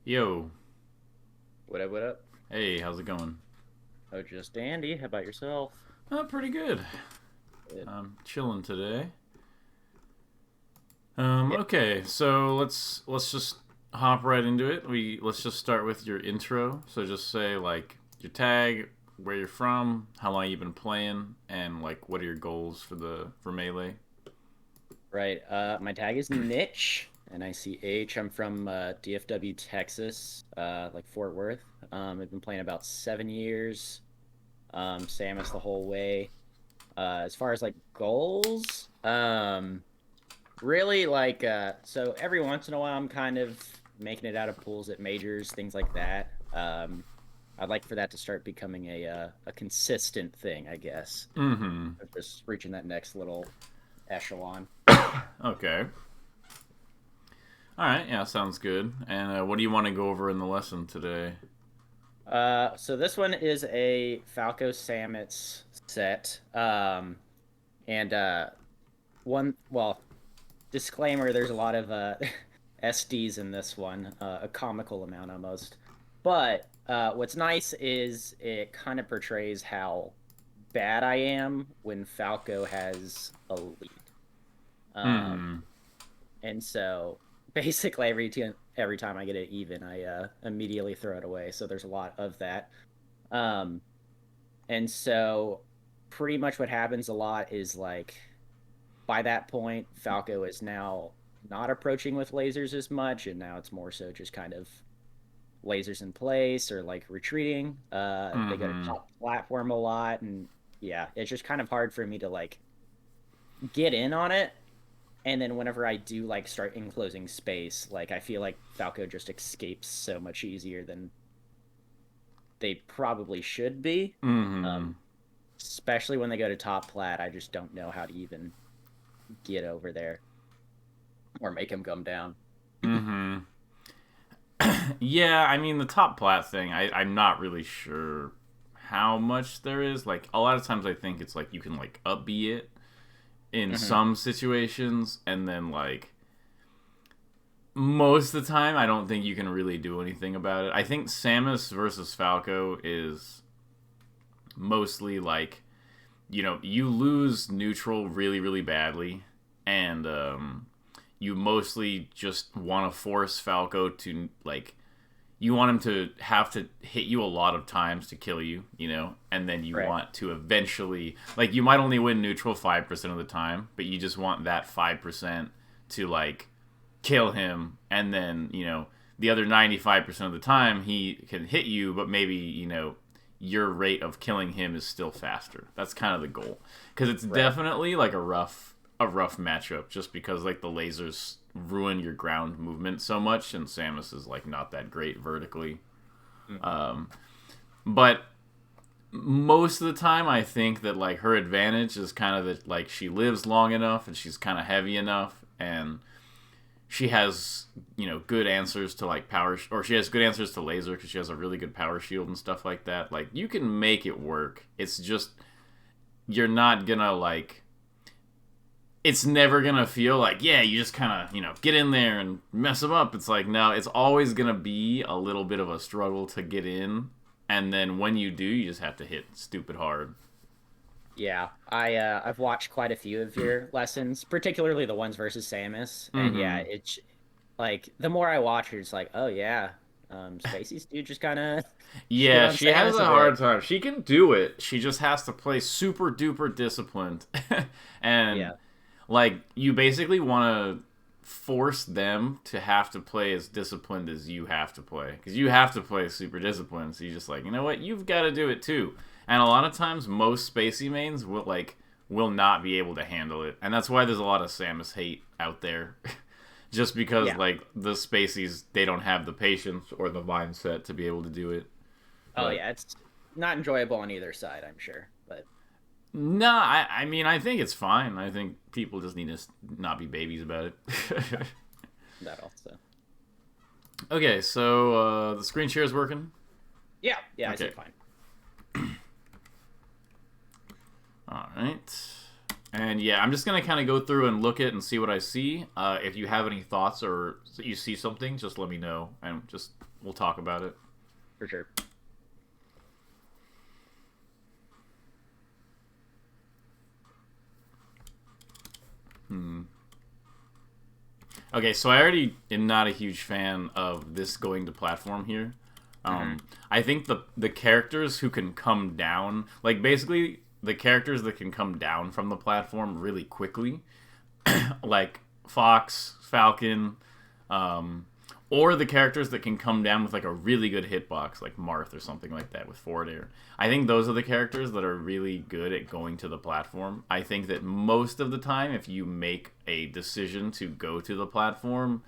Yo, What up, what up? hey, how's it going? Oh, just dandy. How about yourself? Pretty good. Good. I'm chilling today. Yeah. Okay, so let's just hop right into it. Let's just start with your intro. So just say like your tag, where you're from, how long you've been playing, and like what are your goals for melee. Right. My tag is Nich, Nich. I'm from DFW, Texas, like Fort Worth. I've been playing about 7 years. Samus the whole way. As far as like goals, really like so every once in a while I'm kind of making it out of pools at majors, things like that. I'd like for that to start becoming a consistent thing, I guess. Mm-hmm. Of just reaching that next little echelon. Okay. All right. Yeah, sounds good. And what do you want to go over in the lesson today? So this one is a Falco Samus set. And one, well, disclaimer, there's a lot of SDs in this one, a comical amount almost. But what's nice is it kind of portrays how bad I am when Falco has a lead. Um, Mm-hmm. and so basically every time I get it even, I immediately throw it away. So there's a lot of that. Um, and so pretty much what happens a lot is like by that point, Falco is now not approaching with lasers as much, and now it's more so just kind of lasers in place or like retreating. They go to Mm-hmm. top platform a lot, and yeah, it's just kind of hard for me to like get in on it. And then whenever I do like start enclosing space, like I feel like Falco just escapes so much easier than they probably should be. Mm-hmm. Um, especially when they go to top plat, I just don't know how to even get over there or make him come down. Mm-hmm. Yeah, I mean the top plat thing. I'm not really sure how much there is. Like a lot of times, I think it's like you can like up B it in Hmm. some situations, and then like most of the time, I don't think you can really do anything about it. I think Samus versus Falco is mostly like you lose neutral really really badly, and you mostly just want to force Falco to like you want him to have to hit you a lot of times to kill you, and then you Right. want to eventually, like, you might only win neutral 5% of the time, but you just want that 5% to, like, kill him, and then, the other 95% of the time he can hit you, but maybe, your rate of killing him is still faster. That's kind of the goal. Because it's Right. definitely, like, a rough matchup just because like the lasers ruin your ground movement so much and Samus is like not that great vertically. Hmm. But most of the time I think that like her advantage is kind of that like she lives long enough and she's kind of heavy enough and she has good answers to like power or she has good answers to laser because she has a really good power shield and stuff like that. Like you can make it work. It's just you're not gonna like it's never gonna feel like you just kind of get in there and mess them up. It's like no, it's always gonna be a little bit of a struggle to get in, and then when you do, you just have to hit stupid hard. Yeah, I've watched quite a few of your lessons, particularly the ones versus Samus, and yeah, Mm-hmm. it's like the more I watch her, it's like, oh yeah, Spacey's dude just kind of shit Yeah, on she has Samus a a hard bit. time. She can do it. She just has to play super duper disciplined, and Yeah. like you basically want to force them to have to play as disciplined as you have to play because you have to play super disciplined. So you just like what you've got to do it too. And a lot of times, most spacey mains will not be able to handle it, and that's why there's a lot of Samus hate out there. Just because Yeah. like the spaceys they don't have the patience or the mindset to be able to do it. Oh But yeah, it's not enjoyable on either side, I'm sure, but no, I mean I think it's fine. I think people just need to not be babies about it. that also. Okay, so the screen share is working. Yeah, yeah, I see Okay, it fine. all right. And yeah, I'm just gonna kind of go through and look at and see what I see. If you have any thoughts or you see something, just let me know, and just we'll talk about it. For sure. Okay, so I already am not a huge fan of this going to platform here. I think the characters who can come down, like basically the characters that can come down from the platform really quickly, like Fox, Falcon, um, or the characters that can come down with like a really good hitbox, like Marth or something like that with forward air. I think those are the characters that are really good at going to the platform. I think that most of the time, if you make a decision to go to the platform,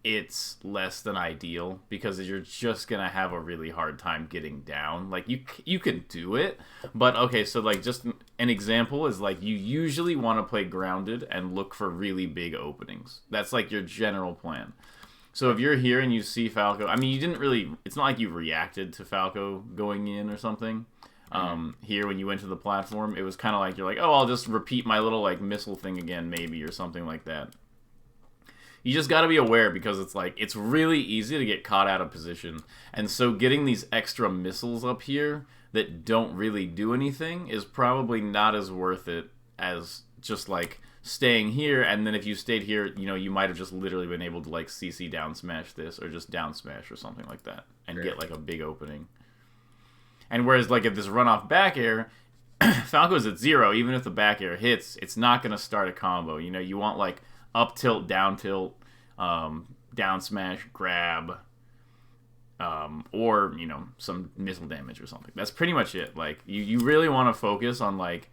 it's less than ideal because you're just gonna have a really hard time getting down. Like you can do it, but okay. So like just an example is like you usually want to play grounded and look for really big openings. That's like your general plan. So if you're here and you see Falco, I mean, you didn't really. It's not like you reacted to Falco going in or something. Here when you went to the platform, it was kind of like you're like, oh, I'll just repeat my little like missile thing again, maybe or something like that. You just got to be aware because it's like it's really easy to get caught out of position, and so getting these extra missiles up here that don't really do anything is probably not as worth it as just like staying here, and then if you stayed here, you know, you might have just literally been able to like CC down smash this or just down smash or something like that and get like a big opening. And whereas like if this runoff back air, Falco's at 0, even if the back air hits, it's not going to start a combo. You know, you want like up tilt, down smash, grab, or, you know, some missile damage or something. That's pretty much it. Like you really want to focus on like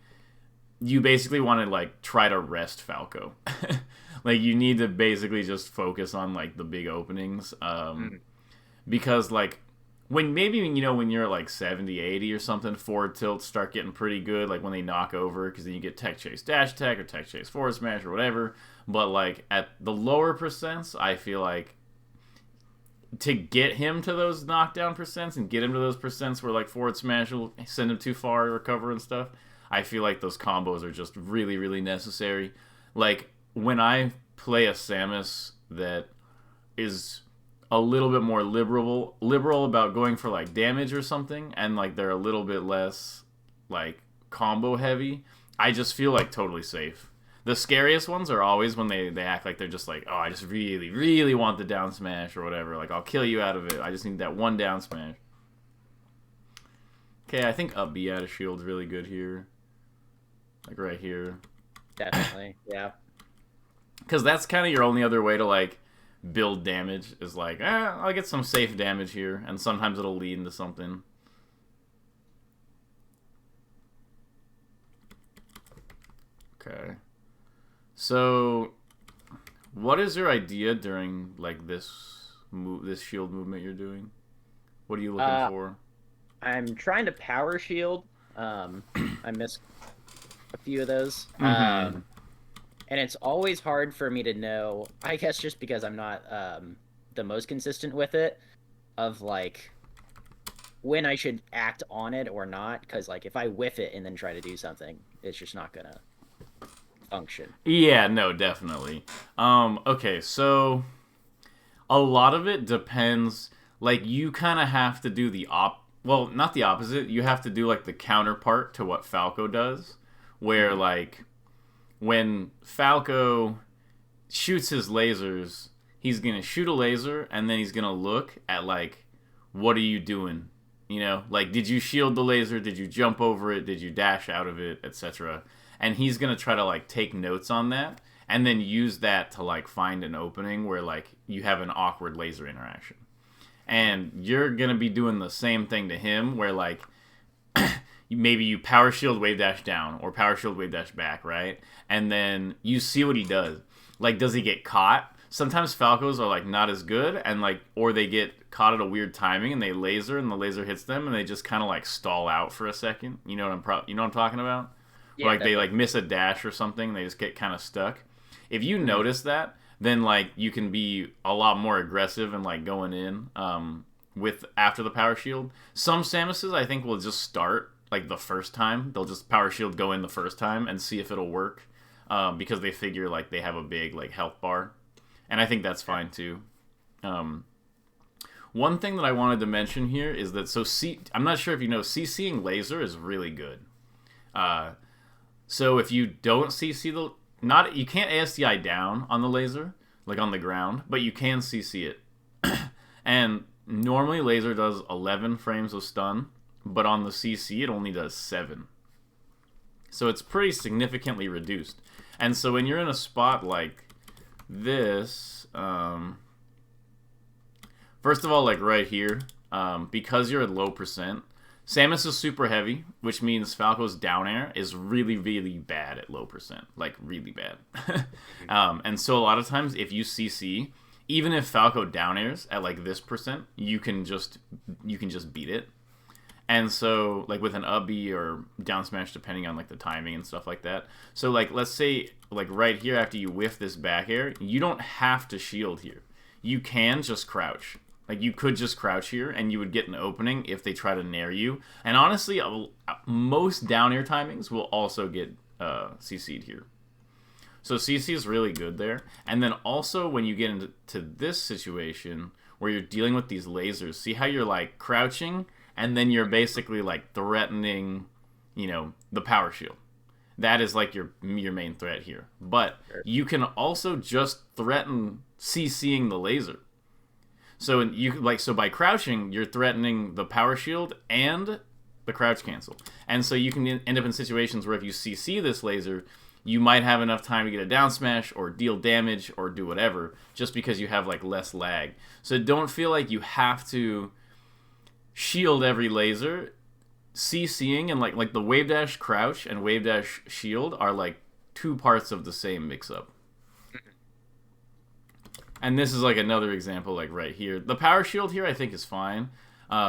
you basically want to like try to rest Falco. Like you need to basically just focus on like the big openings, because like when maybe, you know, when you're like 70, 80 or something, forward tilts start getting pretty good, like when they knock over, because then you get tech chase dash tech or tech chase forward smash or whatever. But like at the lower percents, I feel like to get him to those knockdown percents and get him to those percents where like forward smash will send him too far to recover and stuff, I feel like those combos are just really, really necessary. Like, when I play a Samus that is a little bit more liberal about going for, like, damage or something, and, like, they're a little bit less, like, combo heavy, I just feel, like, totally safe. The scariest ones are always when they act like they're just like, oh, I just really, really want the down smash or whatever. Like, I'll kill you out of it. I just need that one down smash. Okay, I think up B out of shield's really good here. Like right here. Definitely, yeah. Because that's kind of your only other way to, like, build damage is like, I'll get some safe damage here, and sometimes it'll lead into something. Okay. So, what is your idea during, like, this shield movement you're doing? What are you looking for? I'm trying to power shield. I missed a few of those. Mm-hmm. And it's always hard for me to know, I guess just because I'm not the most consistent with it, of like when I should act on it or not, because like if I whiff it and then try to do something, it's just not gonna function. Yeah, no, definitely. Okay, so a lot of it depends, like you kind of have to do well, not the opposite, you have to do like the counterpart to what Falco does, where like when Falco shoots his lasers, he's gonna shoot a laser and then he's gonna look at like, what are you doing? You know, like, did you shield the laser? Did you jump over it? Did you dash out of it, etc.? And he's gonna try to like take notes on that and then use that to like find an opening where like you have an awkward laser interaction. And you're gonna be doing the same thing to him where like maybe you power shield wave dash down or power shield wave dash back, right? And then you see what he does. Like, does he get caught? Sometimes Falcos are like not as good, and like, or they get caught at a weird timing and they laser and the laser hits them and they just kind of like stall out for a second. You know what I'm talking about? Yeah, like they like miss a dash or something, they just get kind of stuck. If you notice that, then like you can be a lot more aggressive and like going in with after the power shield. Some Samuses I think will just start like the first time. They'll just power shield go in the first time and see if it'll work. because they figure like they have a big like health bar, and I think that's fine too. One thing that I wanted to mention here is that I'm not sure if you know, CCing laser is really good. So if you don't CC you can't ASDI down on the laser, like on the ground, but you can CC it. And normally laser does 11 frames of stun, but on the CC it only does 7. So it's pretty significantly reduced. And so when you're in a spot like this, first of all, like right here, because you're at low percent, Samus is super heavy, which means Falco's down air is really, really bad at low percent. Like, really bad. And so a lot of times, if you CC, even if Falco down airs at, like, this percent, you can just beat it. And so, like, with an up B or down smash, depending on, like, the timing and stuff like that. So, like, let's say, like, right here, after you whiff this back air, you don't have to shield here. You can just crouch. Like, you could just crouch here, and you would get an opening if they try to nair you. And honestly, most down air timings will also get CC'd here. So CC is really good there. And then also, when you get into this situation, where you're dealing with these lasers, see how you're, like, crouching, and then you're basically, like, threatening, you know, the power shield. That is, like, your main threat here. But you can also just threaten CCing the laser. So so by crouching, you're threatening the power shield and the crouch cancel. And so you can end up in situations where if you CC this laser, you might have enough time to get a down smash or deal damage or do whatever, just because you have like less lag. So don't feel like you have to shield every laser. CCing and like the wave dash crouch and wave dash shield are like 2 parts of the same mix-up. And this is like another example, like right here. The power shield here I think is fine,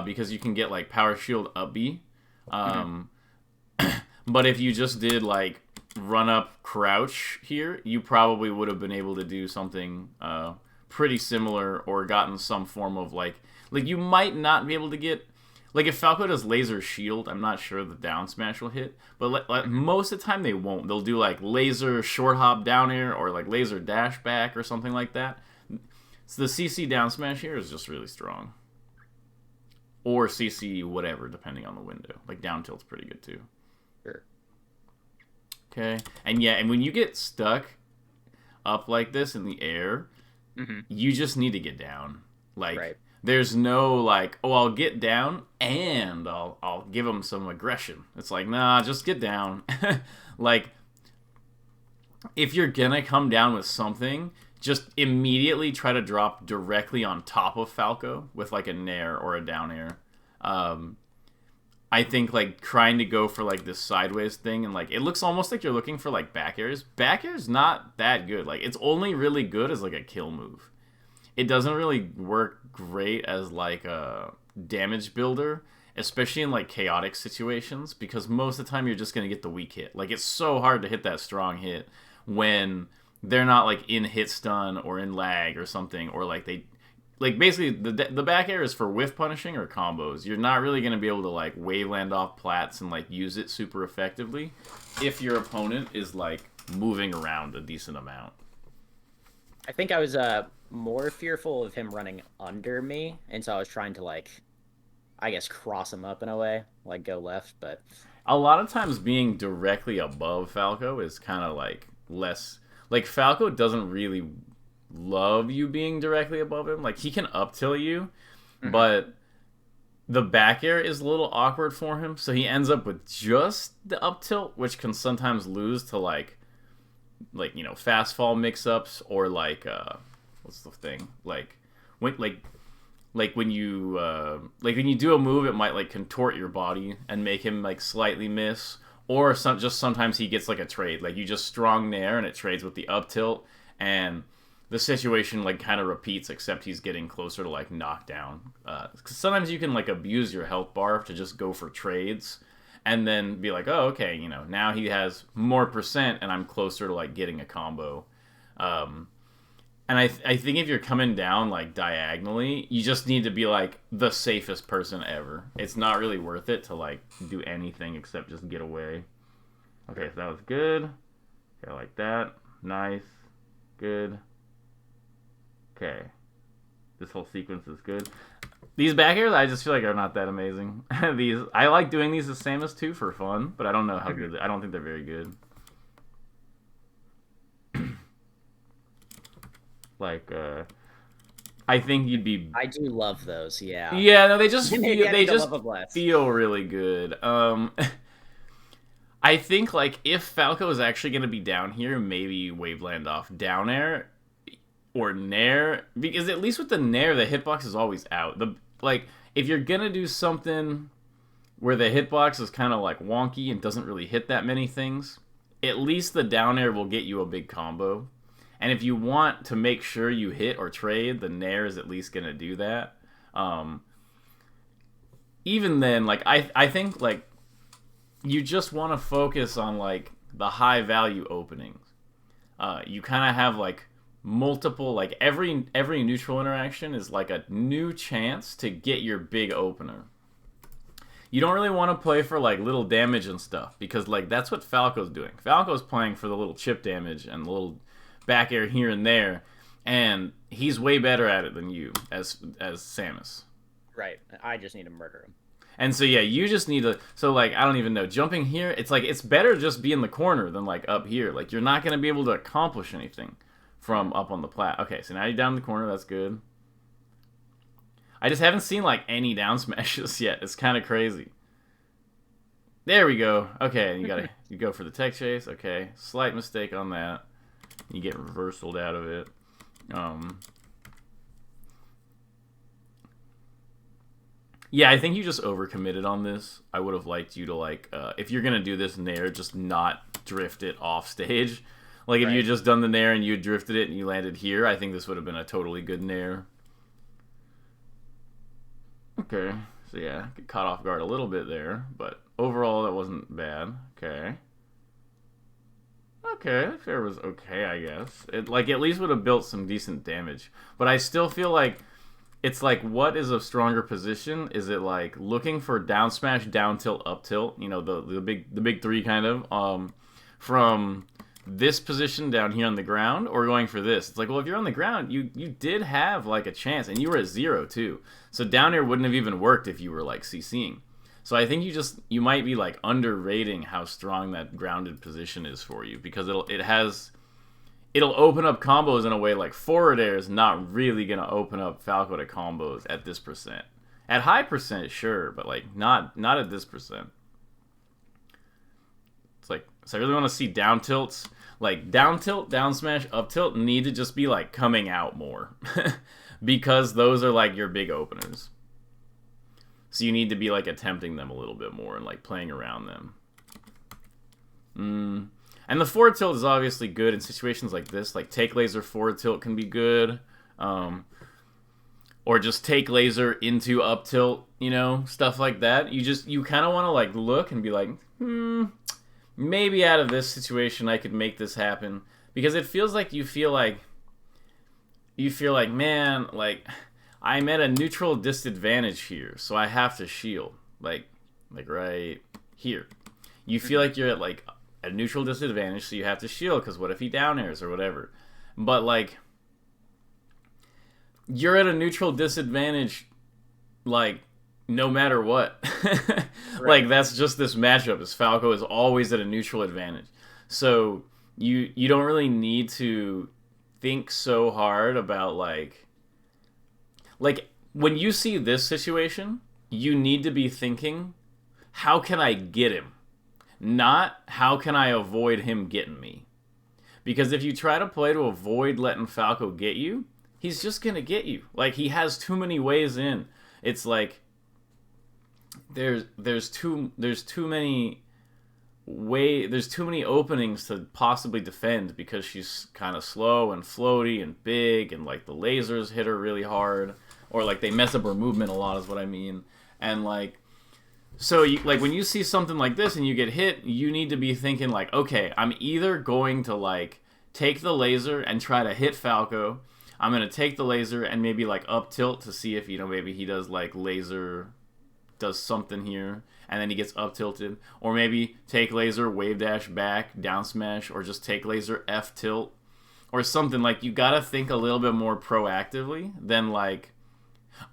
because you can get like power shield up B. But if you just did like run up crouch here, you probably would have been able to do something pretty similar, or gotten some form of like you might not be able to get, like if Falco does laser shield, I'm not sure the down smash will hit, but most of the time they won't. They'll do like laser short hop down air or like laser dash back or something like that. So the CC down smash here is just really strong. Or CC whatever, depending on the window. Like down tilt's pretty good too. Sure. Okay. And yeah, and when you get stuck up like this in the air, you just need to get down. Like there's no like, oh, I'll get down and I'll give them some aggression. It's like, nah, just get down. Like if you're gonna come down with something, just immediately try to drop directly on top of Falco with like a nair or a down air. I think like trying to go for like this sideways thing, and like it looks almost like you're looking for like back airs. Back air's not that good. Like it's only really good as like a kill move. It doesn't really work great as like a damage builder, especially in like chaotic situations, because most of the time you're just gonna get the weak hit. Like it's so hard to hit that strong hit when they're not like in hit stun or in lag or something, or like they like basically the back air is for whiff punishing or combos. You're not really going to be able to like wave land off plats and like use it super effectively if your opponent is like moving around a decent amount. I think I was more fearful of him running under me, and so I was trying to like, I guess, cross him up in a way, like go left. But a lot of times being directly above Falco is kind of like less. Like, Falco doesn't really love you being directly above him. Like, he can up-tilt you, but the back air is a little awkward for him, so he ends up with just the up-tilt, which can sometimes lose to, like you know, fast fall mix-ups, or, like, what's the thing? Like, when you do a move, it might, like, contort your body and make him, like, slightly miss. Or just sometimes he gets like a trade. Like you just strong nair and it trades with the up tilt, and the situation like kind of repeats, except he's getting closer to like knockdown. Because sometimes you can like abuse your health bar to just go for trades, and then be like, oh, okay, you know, now he has more percent and I'm closer to like getting a combo. And I think if you're coming down like diagonally, you just need to be like the safest person ever. It's not really worth it to like do anything except just get away. Okay, so that was good. Okay, like that. Nice. Good. Okay. This whole sequence is good. These back airs, I just feel like are not that amazing. These, I like doing these as Samus too for fun, but I don't know how good. I don't think they're very good. Like, I think you'd be. I do love those. Yeah. Yeah, no, they just Maybe feel, I they need to just love 'em less. feel really good. I think like if Falco is actually going to be down here, maybe Waveland off down air or Nair, because at least with the Nair, the hitbox is always out. The like if you're gonna do something where the hitbox is kind of like wonky and doesn't really hit that many things, at least the down air will get you a big combo. And if you want to make sure you hit or trade, the Nair is at least gonna do that. Even then, like I think like you just want to focus on like the high value openings. You kind of have like multiple, like every neutral interaction is like a new chance to get your big opener. You don't really want to play for like little damage and stuff because like that's what Falco's doing. Falco's playing for the little chip damage and the little back air here and there, and he's way better at it than you as Samus. Right. I just need to murder him. And so yeah, you just need to. So like I don't even know. Jumping here, it's like it's better just be in the corner than like up here. Like you're not gonna be able to accomplish anything from up on the plat. Okay, so now you're down in the corner. That's good. I just haven't seen like any down smashes yet. It's kind of crazy. There we go. Okay, you go for the tech chase. Okay, slight mistake on that. You get reversaled out of it. Yeah, I think you just overcommitted on this. I would have liked you to like, if you're gonna do this Nair, just not drift it off stage. Like if you had just done the Nair and you had drifted it and you landed here, I think this would have been a totally good Nair. Okay, so yeah, get caught off guard a little bit there, but overall that wasn't bad. Okay. Okay, that fair was okay, I guess. It like at least would have built some decent damage, but I still feel like it's like what is a stronger position? Is it like looking for down smash, down tilt, up tilt? You know the big three kind of from this position down here on the ground, or going for this? It's like, well, if you're on the ground, you did have like a chance, and you were at 0 too. So down here wouldn't have even worked if you were like CCing. So I think you might be like underrating how strong that grounded position is for you, because it'll open up combos in a way like forward air is not really gonna open up Falco to combos at this percent. At high percent, sure, but like not at this percent. It's like, so I really want to see down tilts. Like down tilt, down smash, up tilt need to just be like coming out more. Because those are like your big openers. So you need to be like attempting them a little bit more and like playing around them. And the forward tilt is obviously good in situations like this. Like take laser forward tilt can be good. Or just take laser into up tilt, you know, stuff like that. You kind of want to like look and be like, maybe out of this situation I could make this happen. Because it feels like you feel like, man, like I'm at a neutral disadvantage here, so I have to shield. Like right here. You feel like you're at like a neutral disadvantage, so you have to shield, because what if he down airs or whatever? But like, you're at a neutral disadvantage, like, no matter what. Like, that's just this matchup, is Falco is always at a neutral advantage. So you don't really need to think so hard about like when you see this situation, you need to be thinking, how can I get him? Not how can I avoid him getting me? Because if you try to play to avoid letting Falco get you, he's just gonna get you. Like, he has too many ways in. It's like there's too many openings to possibly defend, because she's kind of slow and floaty and big, and like the lasers hit her really hard, or like they mess up her movement a lot is what I mean. And like, so like when you see something like this and you get hit, you need to be thinking like, okay, I'm either going to like take the laser and try to hit Falco. I'm going to take the laser and maybe like up tilt to see if, you know, maybe he does like laser does something here, and then he gets up tilted. Or maybe take laser, wave dash back, down smash, or just take laser, F tilt, or something. Like, you gotta think a little bit more proactively than like,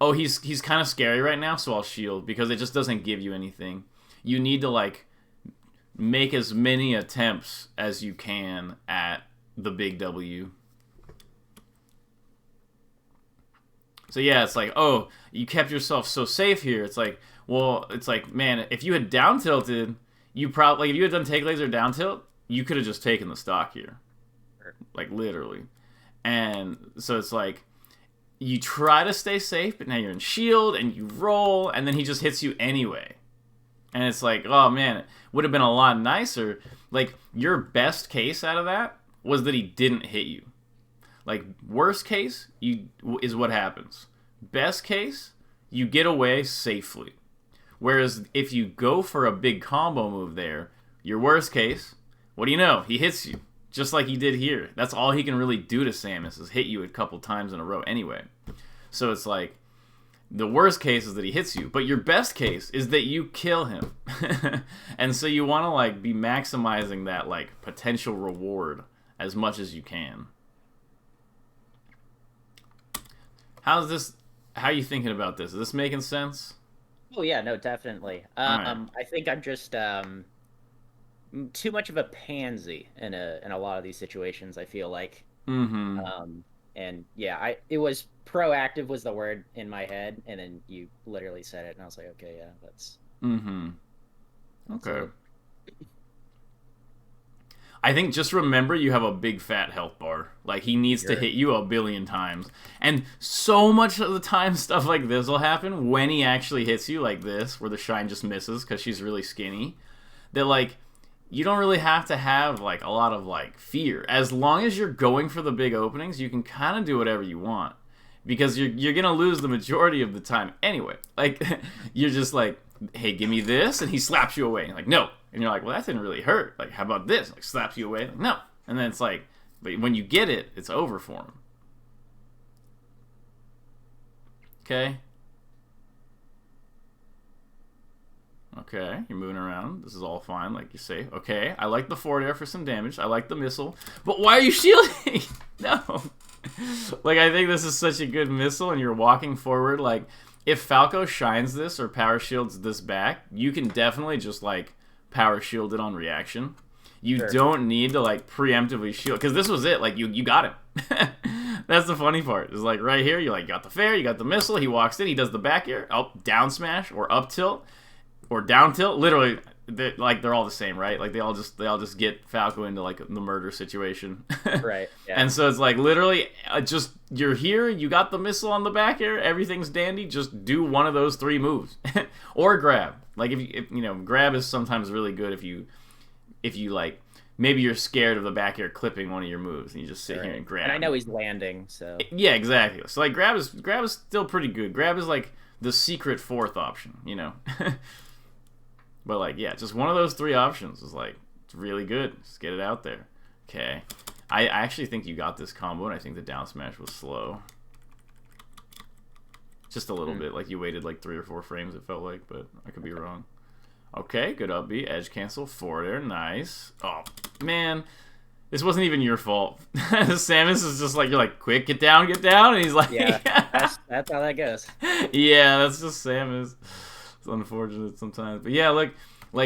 oh, he's kind of scary right now, so I'll shield, because it just doesn't give you anything. You need to like make as many attempts as you can at the big W. So yeah, it's like, oh, you kept yourself so safe here. It's like, well, it's like, man, if you had down tilted, you probably, like, if you had done take laser down tilt, you could have just taken the stock here. Like, literally. And so it's like, you try to stay safe, but now you're in shield, and you roll, and then he just hits you anyway. And it's like, oh man, it would have been a lot nicer. Like, your best case out of that was that he didn't hit you. Like, worst case is what happens. Best case, you get away safely. Whereas if you go for a big combo move there, your worst case, what do you know? He hits you. Just like he did here. That's all he can really do to Samus, is hit you a couple times in a row anyway. So it's like, the worst case is that he hits you, but your best case is that you kill him. And so you want to like be maximizing that like potential reward as much as you can. How are you thinking about this? Is this making sense? Oh yeah, no, definitely. Right. I think I'm just too much of a pansy in a lot of these situations, I feel like. Mm-hmm. And yeah, it was proactive was the word in my head, and then you literally said it, and I was like, okay, yeah, that's. Mm-hmm. That's Okay. it. I think just remember you have a big fat health bar. Like, he needs to Sure. hit you a billion times. And so much of the time stuff like this will happen when he actually hits you, like this, where the shine just misses because she's really skinny. That, like, you don't really have to have, like, a lot of, like, fear. As long as you're going for the big openings, you can kind of do whatever you want. Because you're going to lose the majority of the time anyway. Like, you're just like, hey, give me this, and he slaps you away. Like, no. And you're like, well, that didn't really hurt. Like, how about this? Like, slaps you away. Like, no. And then it's like, but when you get it, it's over for him. Okay? Okay, you're moving around. This is all fine, like you say. Okay, I like the forward air for some damage. I like the missile. But why are you shielding? No. Like, I think this is such a good missile, and you're walking forward. Like, if Falco shines this or power shields this back, you can definitely just, like, power shield it on reaction. You Sure. don't need to like preemptively shield, because this was it. Like, you got him. That's the funny part. Is like right here, you like got the fair, you got the missile. He walks in, he does the back air, down smash or up tilt or down tilt. Literally, they're all the same, right? Like they all just get Falco into like the murder situation. Right. Yeah. And so it's like literally just you're here, you got the missile on the back air, everything's dandy. Just do one of those three moves or grab. Like if you know, grab is sometimes really good if you like maybe you're scared of the back air clipping one of your moves and you just sit here and grab. And I know he's landing, so. Yeah, exactly. So like grab is still pretty good. Grab is like the secret fourth option, you know. But like yeah, just one of those three options is like it's really good. Just get it out there. Okay. I actually think you got this combo, and I think the down smash was slow. Just a little bit. Like you waited like 3 or 4 frames, it felt like, but I could be wrong. Okay, good up B. Edge cancel. Forward air. Nice. Oh, man. This wasn't even your fault. Samus is just like, you're like, quick, get down. And he's like, Yeah, that's how that goes. Yeah, that's just Samus. It's unfortunate sometimes. But yeah, like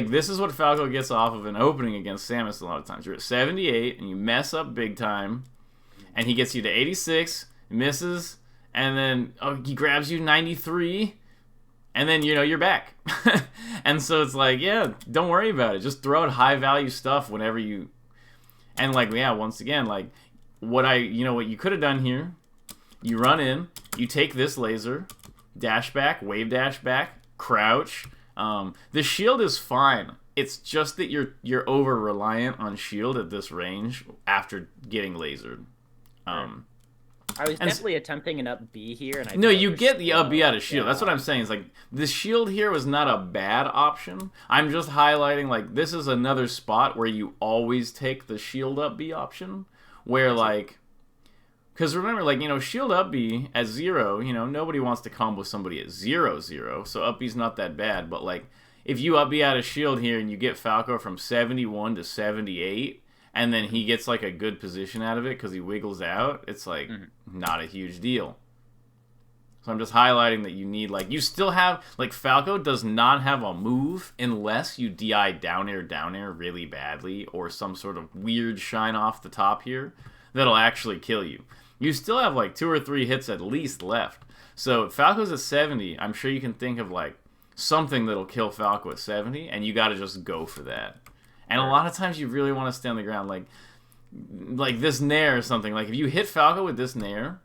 this is what Falco gets off of an opening against Samus a lot of times. You're at 78, and you mess up big time, and he gets you to 86, misses, and then he grabs you 93, and then, you know, you're back. And so it's like, yeah, don't worry about it. Just throw out high-value stuff whenever you... And, like, yeah, once again, like, what you could have done here, you run in, you take this laser, dash back, wave dash back, crouch. The shield is fine. It's just that you're over-reliant on shield at this range after getting lasered. I was definitely attempting an up B here, and No, you get the up B out of shield. That's what I'm saying. It's like the shield here was not a bad option. I'm just highlighting like this is another spot where you always take the shield up B option, where like, Because remember, like, shield up B at 0, nobody wants to combo somebody at 0-0, so up B's not that bad. But, like, if you up B out of shield here and you get Falco from 71 to 78, and then he gets, like, a good position out of it because he wiggles out, it's, like, not a huge deal. So I'm just highlighting that you need, like, you still have, like, Falco does not have a move unless you DI down air really badly or some sort of weird shine off the top here that'll actually kill you. You still have, like, 2 or 3 hits at least left. So if Falco's at 70, I'm sure you can think of, like, something that'll kill Falco at 70, and you gotta just go for that. And a lot of times you really want to stay on the ground, like this nair or something. Like, if you hit Falco with this nair,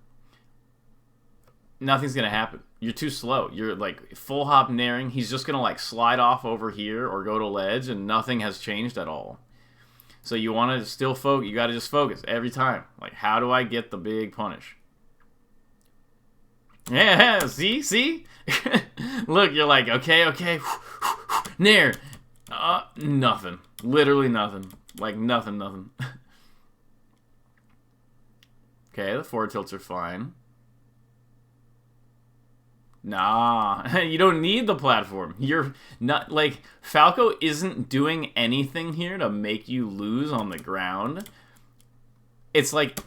nothing's going to happen. You're too slow. You're, like, full hop nairing. He's just going to, like, slide off over here or go to ledge, and nothing has changed at all. So you want to still focus. You got to just focus every time. Like, how do I get the big punish? Yeah, see? Look, you're like, okay. Nair. Nothing. Literally nothing. Like, nothing. Okay, the forward tilts are fine. Nah, you don't need the platform. You're not, like, Falco isn't doing anything here to make you lose on the ground. It's like,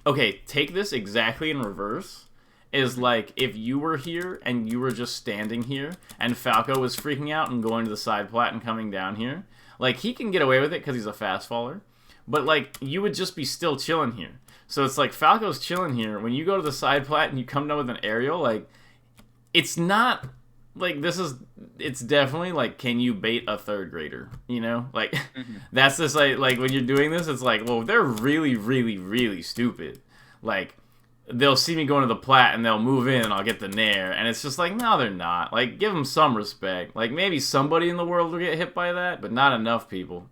okay, take this exactly in reverse. Is like, if you were here and you were just standing here and Falco was freaking out and going to the side plat and coming down here, like, he can get away with it because he's a fast faller, but, like, you would just be still chilling here. So it's like, Falco's chilling here. When you go to the side plat and you come down with an aerial, like, it's not, like, it's definitely, like, can you bait a third grader, Like, that's just, like, when you're doing this, it's like, well, they're really, really, really stupid. Like, they'll see me going to the plat and they'll move in and I'll get the nair. And it's just like, no, they're not. Like, give them some respect. Like, maybe somebody in the world will get hit by that, but not enough people.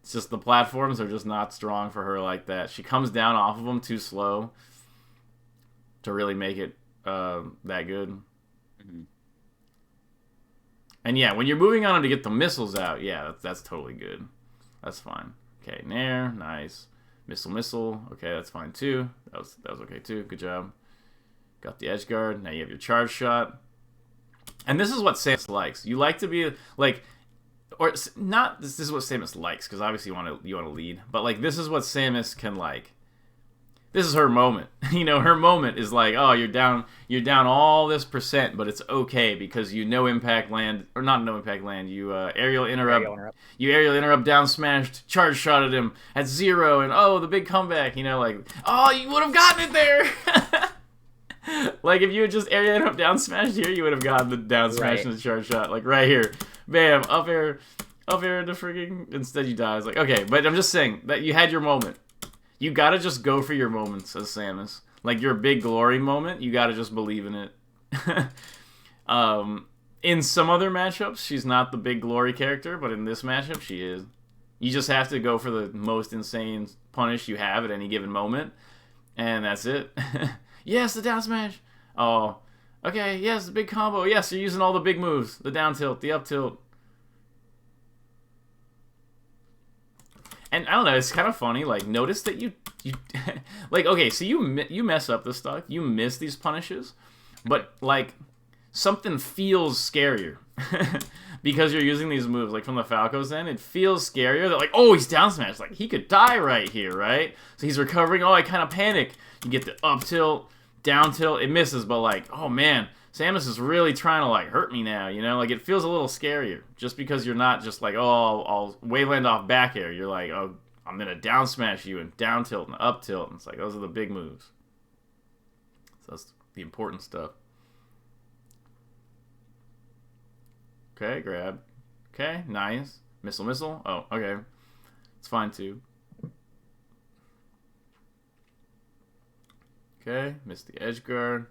It's just the platforms are just not strong for her like that. She comes down off of them too slow to really make it that good. And yeah, when you're moving on them to get the missiles out, yeah, that's totally good. That's fine. Okay, nair, nice. Missile. Okay, that's fine too. That was okay too. Good job. Got the edge guard. Now you have your charge shot. And this is what Samus likes. You like to be like, or not. This is what Samus likes, because obviously you want to lead. But, like, this is what Samus can, like. This is her moment. Her moment is like, oh, you're down all this %, but it's okay because you no impact land, or not no impact land. You aerial interrupt. You aerial interrupt down smashed, charge shot at him at 0, and oh, the big comeback. Like, oh, you would have gotten it there. Like, if you had just aerial interrupt down smashed here, you would have gotten the down smash and the charge shot, like right here, bam, up air into freaking. Instead, you die. It's like, okay, but I'm just saying that you had your moment. You gotta just go for your moments as Samus. Like, your big glory moment, you gotta just believe in it. In some other matchups, she's not the big glory character, but in this matchup, she is. You just have to go for the most insane punish you have at any given moment, and that's it. Yes, the down smash! Oh, okay, yes, the big combo. Yes, you're using all the big moves. The down tilt, the up tilt. And I don't know, it's kind of funny, like, notice that you like, okay, so you mess up this stuff, you miss these punishes, but, like, something feels scarier. Because you're using these moves, like, from the Falco's end, it feels scarier that, like, oh, he's down smashed, like, he could die right here, right? So he's recovering, oh, I kind of panic. You get the up tilt, down tilt, it misses, but, like, oh, man, Samus is really trying to, like, hurt me now, Like, it feels a little scarier. Just because you're not just like, oh, I'll wayland off back air. You're like, oh, I'm going to down smash you and down tilt and up tilt. And it's like, those are the big moves. So that's the important stuff. Okay, grab. Okay, nice. Missile. Oh, okay. It's fine, too. Okay, missed the edge guard.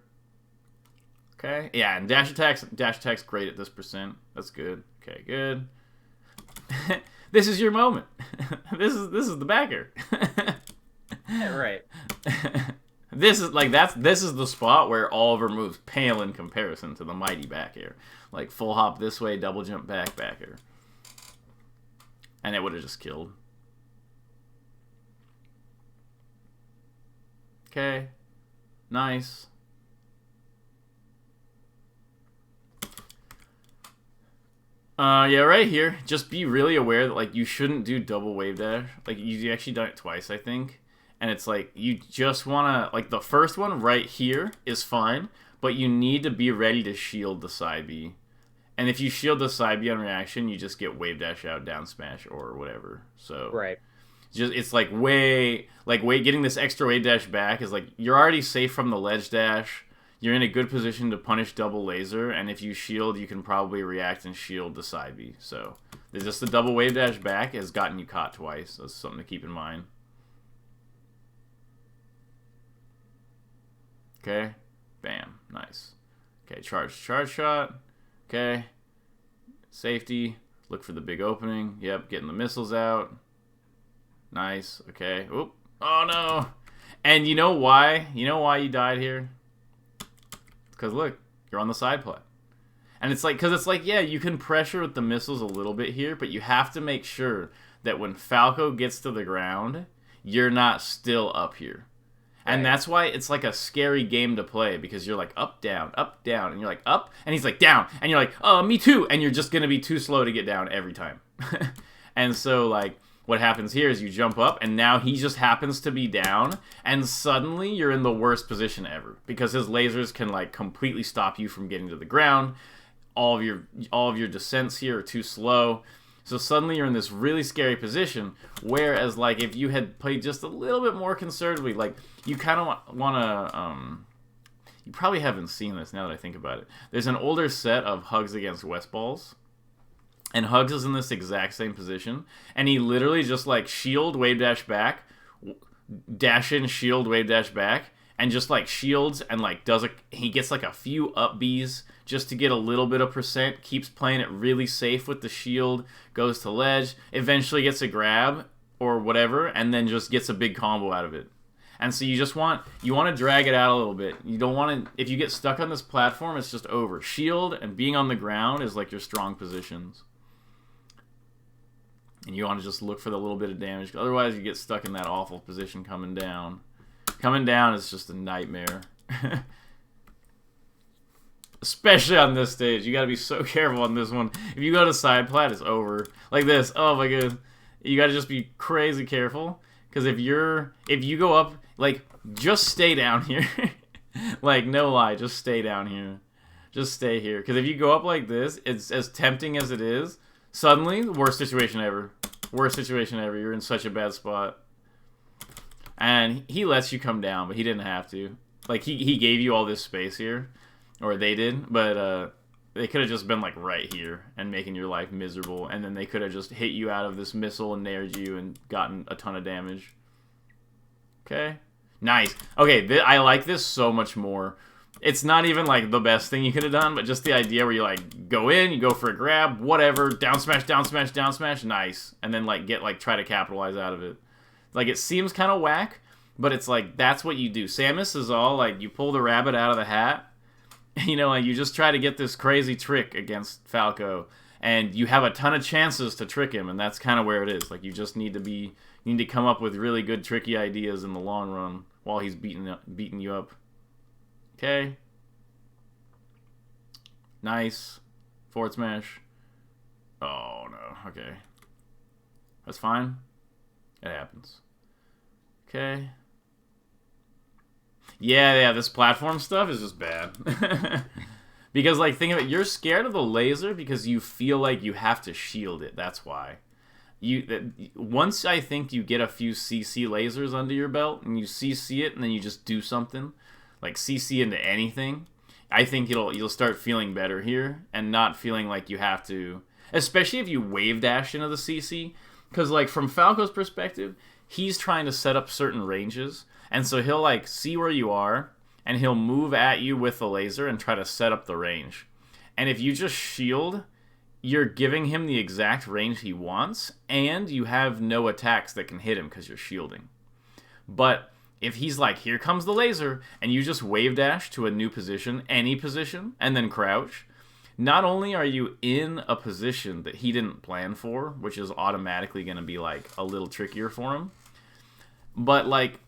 Okay, yeah, and dash attack's great at this %. That's good. Okay, good. This is your moment. This is the backer. Yeah, right. This is the spot where all of her moves pale in comparison to the mighty back air. Like, full hop this way, double jump back air. And it would have just killed. Okay. Nice. Yeah, right here. Just be really aware that, like, you shouldn't do double wave dash. Like, you actually done it twice, I think. And it's like, you just want to, like, the first one right here is fine, but you need to be ready to shield the side B. And if you shield the side B on reaction, you just get wave dash out, down smash, or whatever. So, Right. just it's like way getting this extra wave dash back is like, you're already safe from the ledge dash. You're in a good position to punish double laser, and if you shield, you can probably react and shield the side B. So, just the double wave dash back has gotten you caught twice. That's something to keep in mind. Okay. Bam. Nice. Okay, charge shot. Okay. Safety. Look for the big opening. Yep, getting the missiles out. Nice. Okay. Oop. Oh, no. And you know why? You know why you died here? Because, look, you're on the side plat. And it's like, because it's like, yeah, you can pressure with the missiles a little bit here, but you have to make sure that when Falco gets to the ground, you're not still up here. And that's why it's like a scary game to play, because you're like up, down, and you're like up, and he's like down, and you're like, oh, me too, and you're just going to be too slow to get down every time. And so, like, what happens here is you jump up, and now he just happens to be down, and suddenly you're in the worst position ever, because his lasers can, like, completely stop you from getting to the ground. All of your descents here are too slow. So suddenly you're in this really scary position, whereas, like, if you had played just a little bit more conservatively, like, you kind of want to, you probably haven't seen this now that I think about it. There's an older set of Hugs against Westballs, and Hugs is in this exact same position, and he literally just, like, shield, wave dash back, dash in, shield, wave dash back, and just, like, shields and, like, he gets, like, a few up Bs just to get a little bit of percent, keeps playing it really safe with the shield, goes to ledge, eventually gets a grab or whatever, and then just gets a big combo out of it. And so you want to drag it out a little bit. You don't want to, if you get stuck on this platform, it's just over. Shield and being on the ground is like your strong positions. And you want to just look for the little bit of damage. Otherwise, you get stuck in that awful position coming down. Coming down is just a nightmare. Especially on this stage. You gotta be so careful on this one. If you go to side plat, it's over. Like this. Oh my god. You gotta just be crazy careful. Because if you go up, like, just stay down here. Like, no lie, just stay down here. Just stay here. Because if you go up like this, it's as tempting as it is. Suddenly, worst situation ever. Worst situation ever. You're in such a bad spot. And he lets you come down, but he didn't have to. Like, he gave you all this space here. Or they did, but they could have just been, like, right here and making your life miserable, and then they could have just hit you out of this missile and nared you and gotten a ton of damage. Okay. Nice. Okay, I like this so much more. It's not even, like, the best thing you could have done, but just the idea where you, like, go in, you go for a grab, whatever, down smash, down smash, down smash, nice. And then, like, try to capitalize out of it. Like, it seems kind of whack, but it's, like, that's what you do. Samus is all, like, you pull the rabbit out of the hat. You know, like, you just try to get this crazy trick against Falco, and you have a ton of chances to trick him, and that's kind of where it is. Like, you just need to come up with really good tricky ideas in the long run while he's beating you up. Okay. Nice. Forward smash. Oh, no. Okay. That's fine. It happens. Okay. Yeah, this platform stuff is just bad. Because, like, think of it, you're scared of the laser because you feel like you have to shield it. That's why. Once I think you get a few CC lasers under your belt and you CC it and then you just do something, like CC into anything, I think you'll start feeling better here and not feeling like you have to, especially if you wave dash into the CC, because, like, from Falco's perspective, he's trying to set up certain ranges. And so he'll, like, see where you are, and he'll move at you with the laser and try to set up the range. And if you just shield, you're giving him the exact range he wants, and you have no attacks that can hit him because you're shielding. But if he's like, here comes the laser, and you just wave dash to a new position, any position, and then crouch, not only are you in a position that he didn't plan for, which is automatically going to be, like, a little trickier for him, but, like,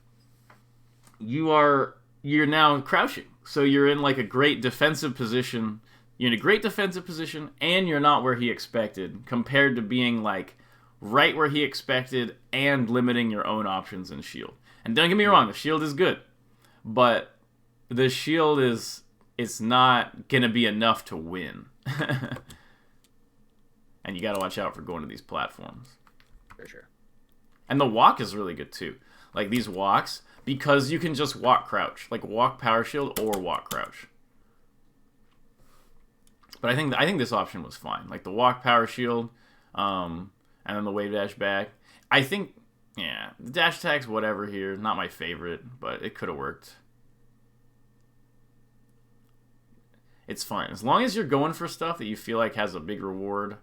you're now crouching. So you're in like a great defensive position. You're in a great defensive position, and you're not where he expected, compared to being like right where he expected and limiting your own options in shield. And don't get me wrong, the shield is good, but the shield it's not gonna be enough to win. And you gotta watch out for going to these platforms. For sure. And the walk is really good too. Like these walks, because you can just walk crouch. Like walk power shield or walk crouch. But I think this option was fine. Like the walk power shield, and then the wave dash back. I think, yeah, the dash attack's whatever here. Not my favorite, but it could have worked. It's fine. As long as you're going for stuff that you feel like has a big reward.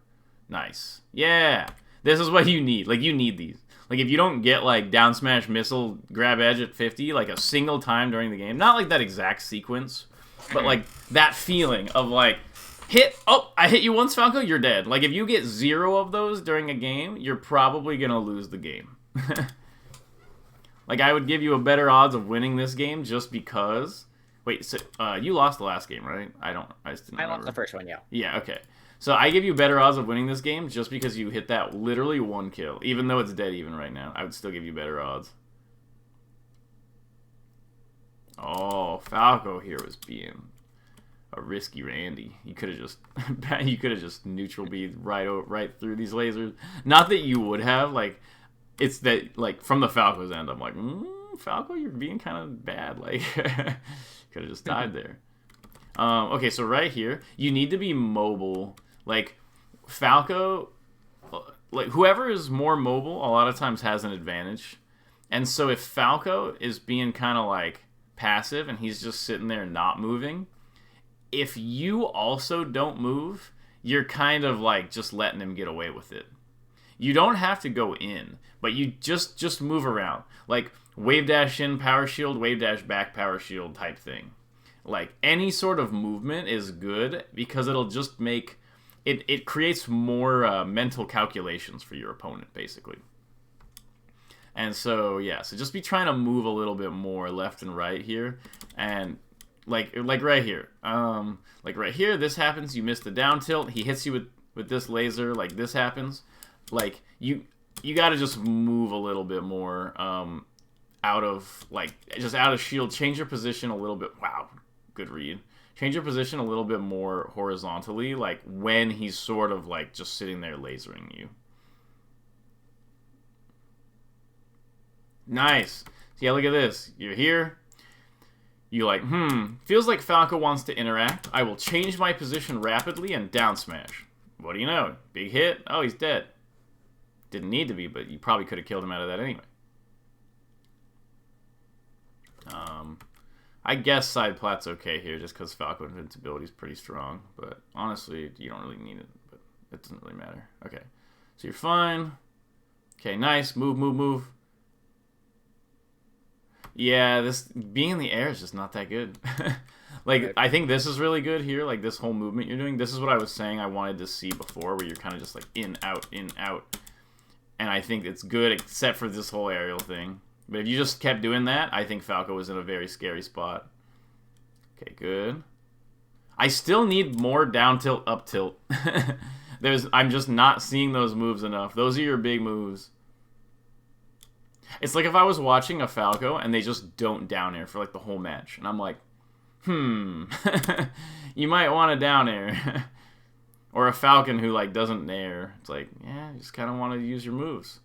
Nice. Yeah. This is what you need. Like, you need these. Like, if you don't get, like, down smash missile grab edge at 50, like, a single time during the game, not like that exact sequence, but, like, that feeling of, like, I hit you once, Falco, you're dead. Like, if you get 0 of those during a game, you're probably gonna lose the game. Like, I would give you a better odds of winning this game just because... Wait, so, you lost the last game, right? I just didn't remember. I lost the first one, yeah. Yeah, okay. So I give you better odds of winning this game just because you hit that literally 1 kill. Even though it's dead even right now, I would still give you better odds. Oh, Falco here was being a risky Randy. You could have just neutral beat right through these lasers. Not that you would have, like, it's that, like, from the Falco's end, I'm like, Falco, you're being kind of bad. Like, could have just died there. Okay, so right here, you need to be mobile. Like, Falco, like, whoever is more mobile a lot of times has an advantage. And so if Falco is being kind of, like, passive and he's just sitting there not moving, if you also don't move, you're kind of, like, just letting him get away with it. You don't have to go in, but you just move around. Like, wave dash in, power shield, wave dash back, power shield type thing. Like, any sort of movement is good because it'll just make... It creates more mental calculations for your opponent, basically. And so, yeah, so just be trying to move a little bit more left and right here. And, like right here. Like right here, this happens, you miss the down tilt, he hits you with this laser, like this happens. Like, you gotta just move a little bit more out of, like, just out of shield. Change your position a little bit. Wow, good read. Change your position a little bit more horizontally, like, when he's sort of, like, just sitting there lasering you. Nice. So, yeah, look at this. You're here. You like, feels like Falco wants to interact. I will change my position rapidly and down smash. What do you know? Big hit. Oh, he's dead. Didn't need to be, but you probably could have killed him out of that anyway. I guess side plat's okay here just because Falco invincibility is pretty strong. But honestly, you don't really need it. But it doesn't really matter. Okay. So you're fine. Okay, nice. Move, move, move. Yeah, this being in the air is just not that good. Like, I think this is really good here. Like, this whole movement you're doing. This is what I was saying I wanted to see before, where you're kind of just like in, out, in, out. And I think it's good except for this whole aerial thing. But if you just kept doing that, I think Falco was in a very scary spot. Okay, good. I still need more down tilt, up tilt. I'm just not seeing those moves enough. Those are your big moves. It's like if I was watching a Falco and they just don't down air for like the whole match. And I'm like, you might want a down air. Or a Falcon who like doesn't nair. It's like, yeah, you just kind of want to use your moves.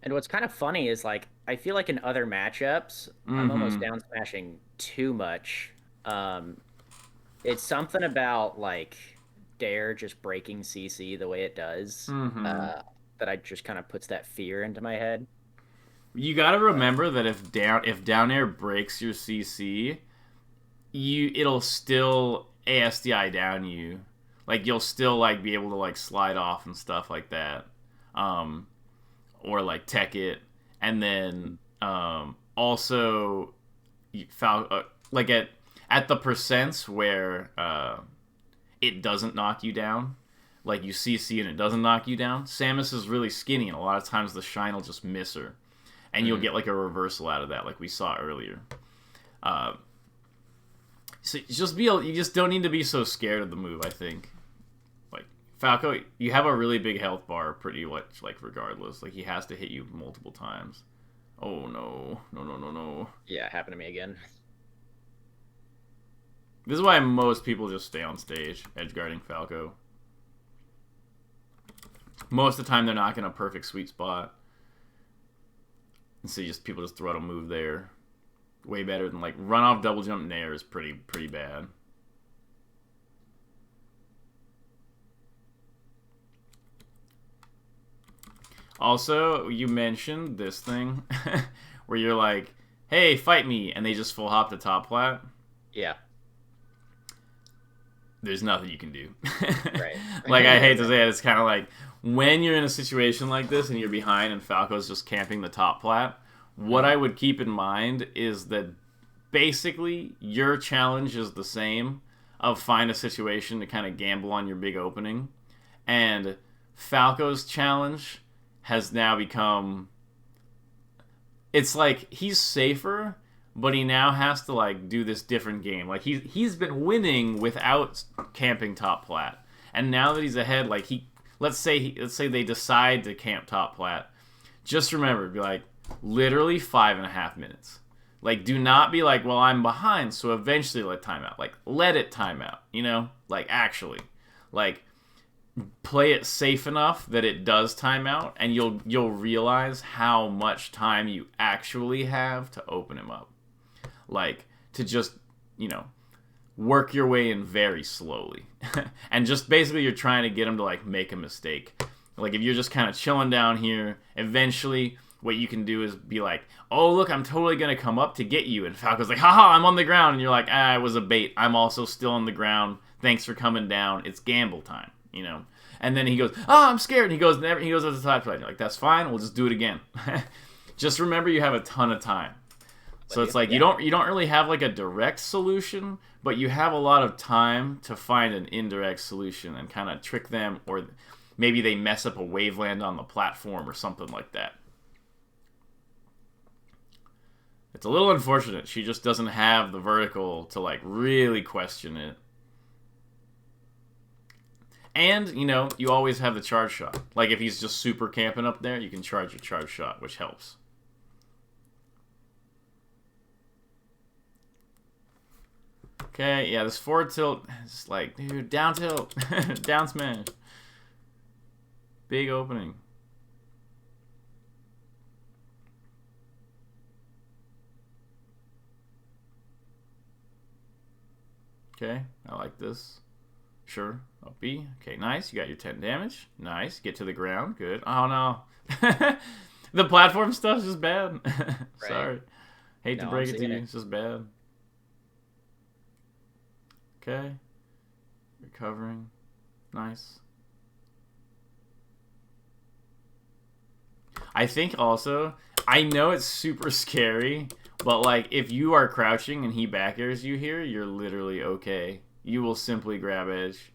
And what's kind of funny is, like, I feel like in other matchups, I'm almost down smashing too much. It's something about, like, Dare just breaking CC the way it does that I just kind of puts that fear into my head. You got to remember that if down air breaks your CC, it'll still ASDI down you. Like, you'll still, like, be able to, like, slide off and stuff like that. Or like tech it, and then also like at the percents where it doesn't knock you down, like you CC and it doesn't knock you down. Samus is really skinny, and a lot of times the shine will just miss her, and you'll get like a reversal out of that, like we saw earlier. So you just don't need to be so scared of the move, I think. Like Falco, you have a really big health bar pretty much like regardless. Like he has to hit you multiple times. Oh no. No. Yeah, it happened to me again. This is why most people just stay on stage edgeguarding Falco. Most of the time they're not in a perfect sweet spot. And so people just throw out a move there. Way better than like run off double jump nair is pretty bad. Also, you mentioned this thing where you're like, hey, fight me, and they just full hop the top plat. Yeah. There's nothing you can do. Right. Like, I hate to say it, it's kind of like when you're in a situation like this and you're behind and Falco's just camping the top plat, what I would keep in mind is that basically your challenge is the same of find a situation to kind of gamble on your big opening. And Falco's challenge has now become... It's like he's safer, but he now has to like do this different game. Like he's been winning without camping top plat. And now that he's ahead, like let's say they decide to camp top plat. Just remember, be like, literally 5.5 minutes. Like, do not be like, well, I'm behind, so eventually let time out. Like, let it time out, you know? Like, actually. Like, play it safe enough that it does time out, and you'll realize how much time you actually have to open him up. Like, to just, work your way in very slowly. And just basically you're trying to get him to, like, make a mistake. Like, if you're just kind of chilling down here, eventually... what you can do is be like, oh, look, I'm totally going to come up to get you. And Falco's like, haha, I'm on the ground. And you're like, it was a bait. I'm also still on the ground. Thanks for coming down. It's gamble time, And then he goes, I'm scared. And he goes at the top plate. You're like, that's fine. We'll just do it again. Just remember you have a ton of time. So it's like you don't really have like a direct solution, but you have a lot of time to find an indirect solution and kind of trick them, or maybe they mess up a waveland on the platform or something like that. It's a little unfortunate. She just doesn't have the vertical to, like, really question it. And, you always have the charge shot. Like, if he's just super camping up there, you can charge your charge shot, which helps. Okay, yeah, this forward tilt is like, dude, down tilt. Down smash. Big opening. Okay, I like this. Sure, up B. Okay, nice. You got your 10 damage. Nice. Get to the ground. Good. Oh, no. The platform stuff's just bad. Sorry. Hate to break it to you. It's just bad. Okay. Recovering. Nice. I think also, I know it's super scary, but, like, if you are crouching and he back airs you here, you're literally okay. You will simply grab edge.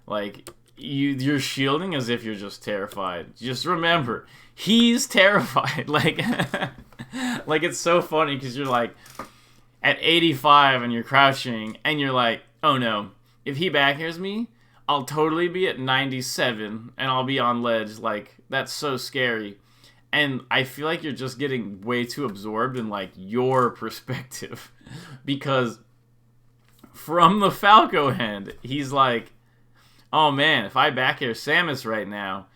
Like, you're shielding as if you're just terrified. Just remember, he's terrified. Like, like it's so funny because you're, like, at 85 and you're crouching, and you're like, oh, no. If he back airs me, I'll totally be at 97, and I'll be on ledge. Like, that's so scary. And I feel like you're just getting way too absorbed in, like, your perspective. Because from the Falco end, he's like, oh, man, if I back air Samus right now,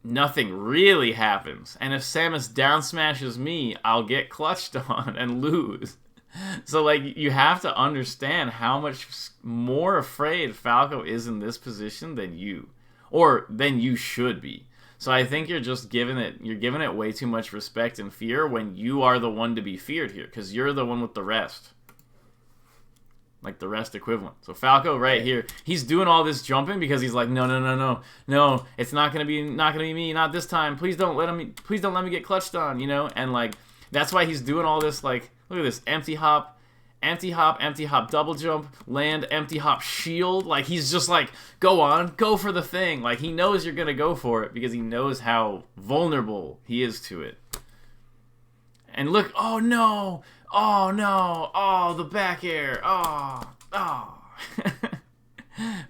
nothing really happens. And if Samus down smashes me, I'll get clutched on and lose. So, like, you have to understand how much more afraid Falco is in this position than you. Or than you should be. So I think you're giving it way too much respect and fear when you are the one to be feared here, because you're the one with the rest. Like the rest equivalent. So Falco right here, he's doing all this jumping because he's like, no, it's not gonna be me, not this time. Please don't let me get clutched on, and like that's why he's doing all this, like, look at this, empty hop, double jump, land, empty hop, shield. Like, he's just like, go on, go for the thing. Like, he knows you're going to go for it because he knows how vulnerable he is to it. And look, oh no, oh no, oh the back air, oh, oh.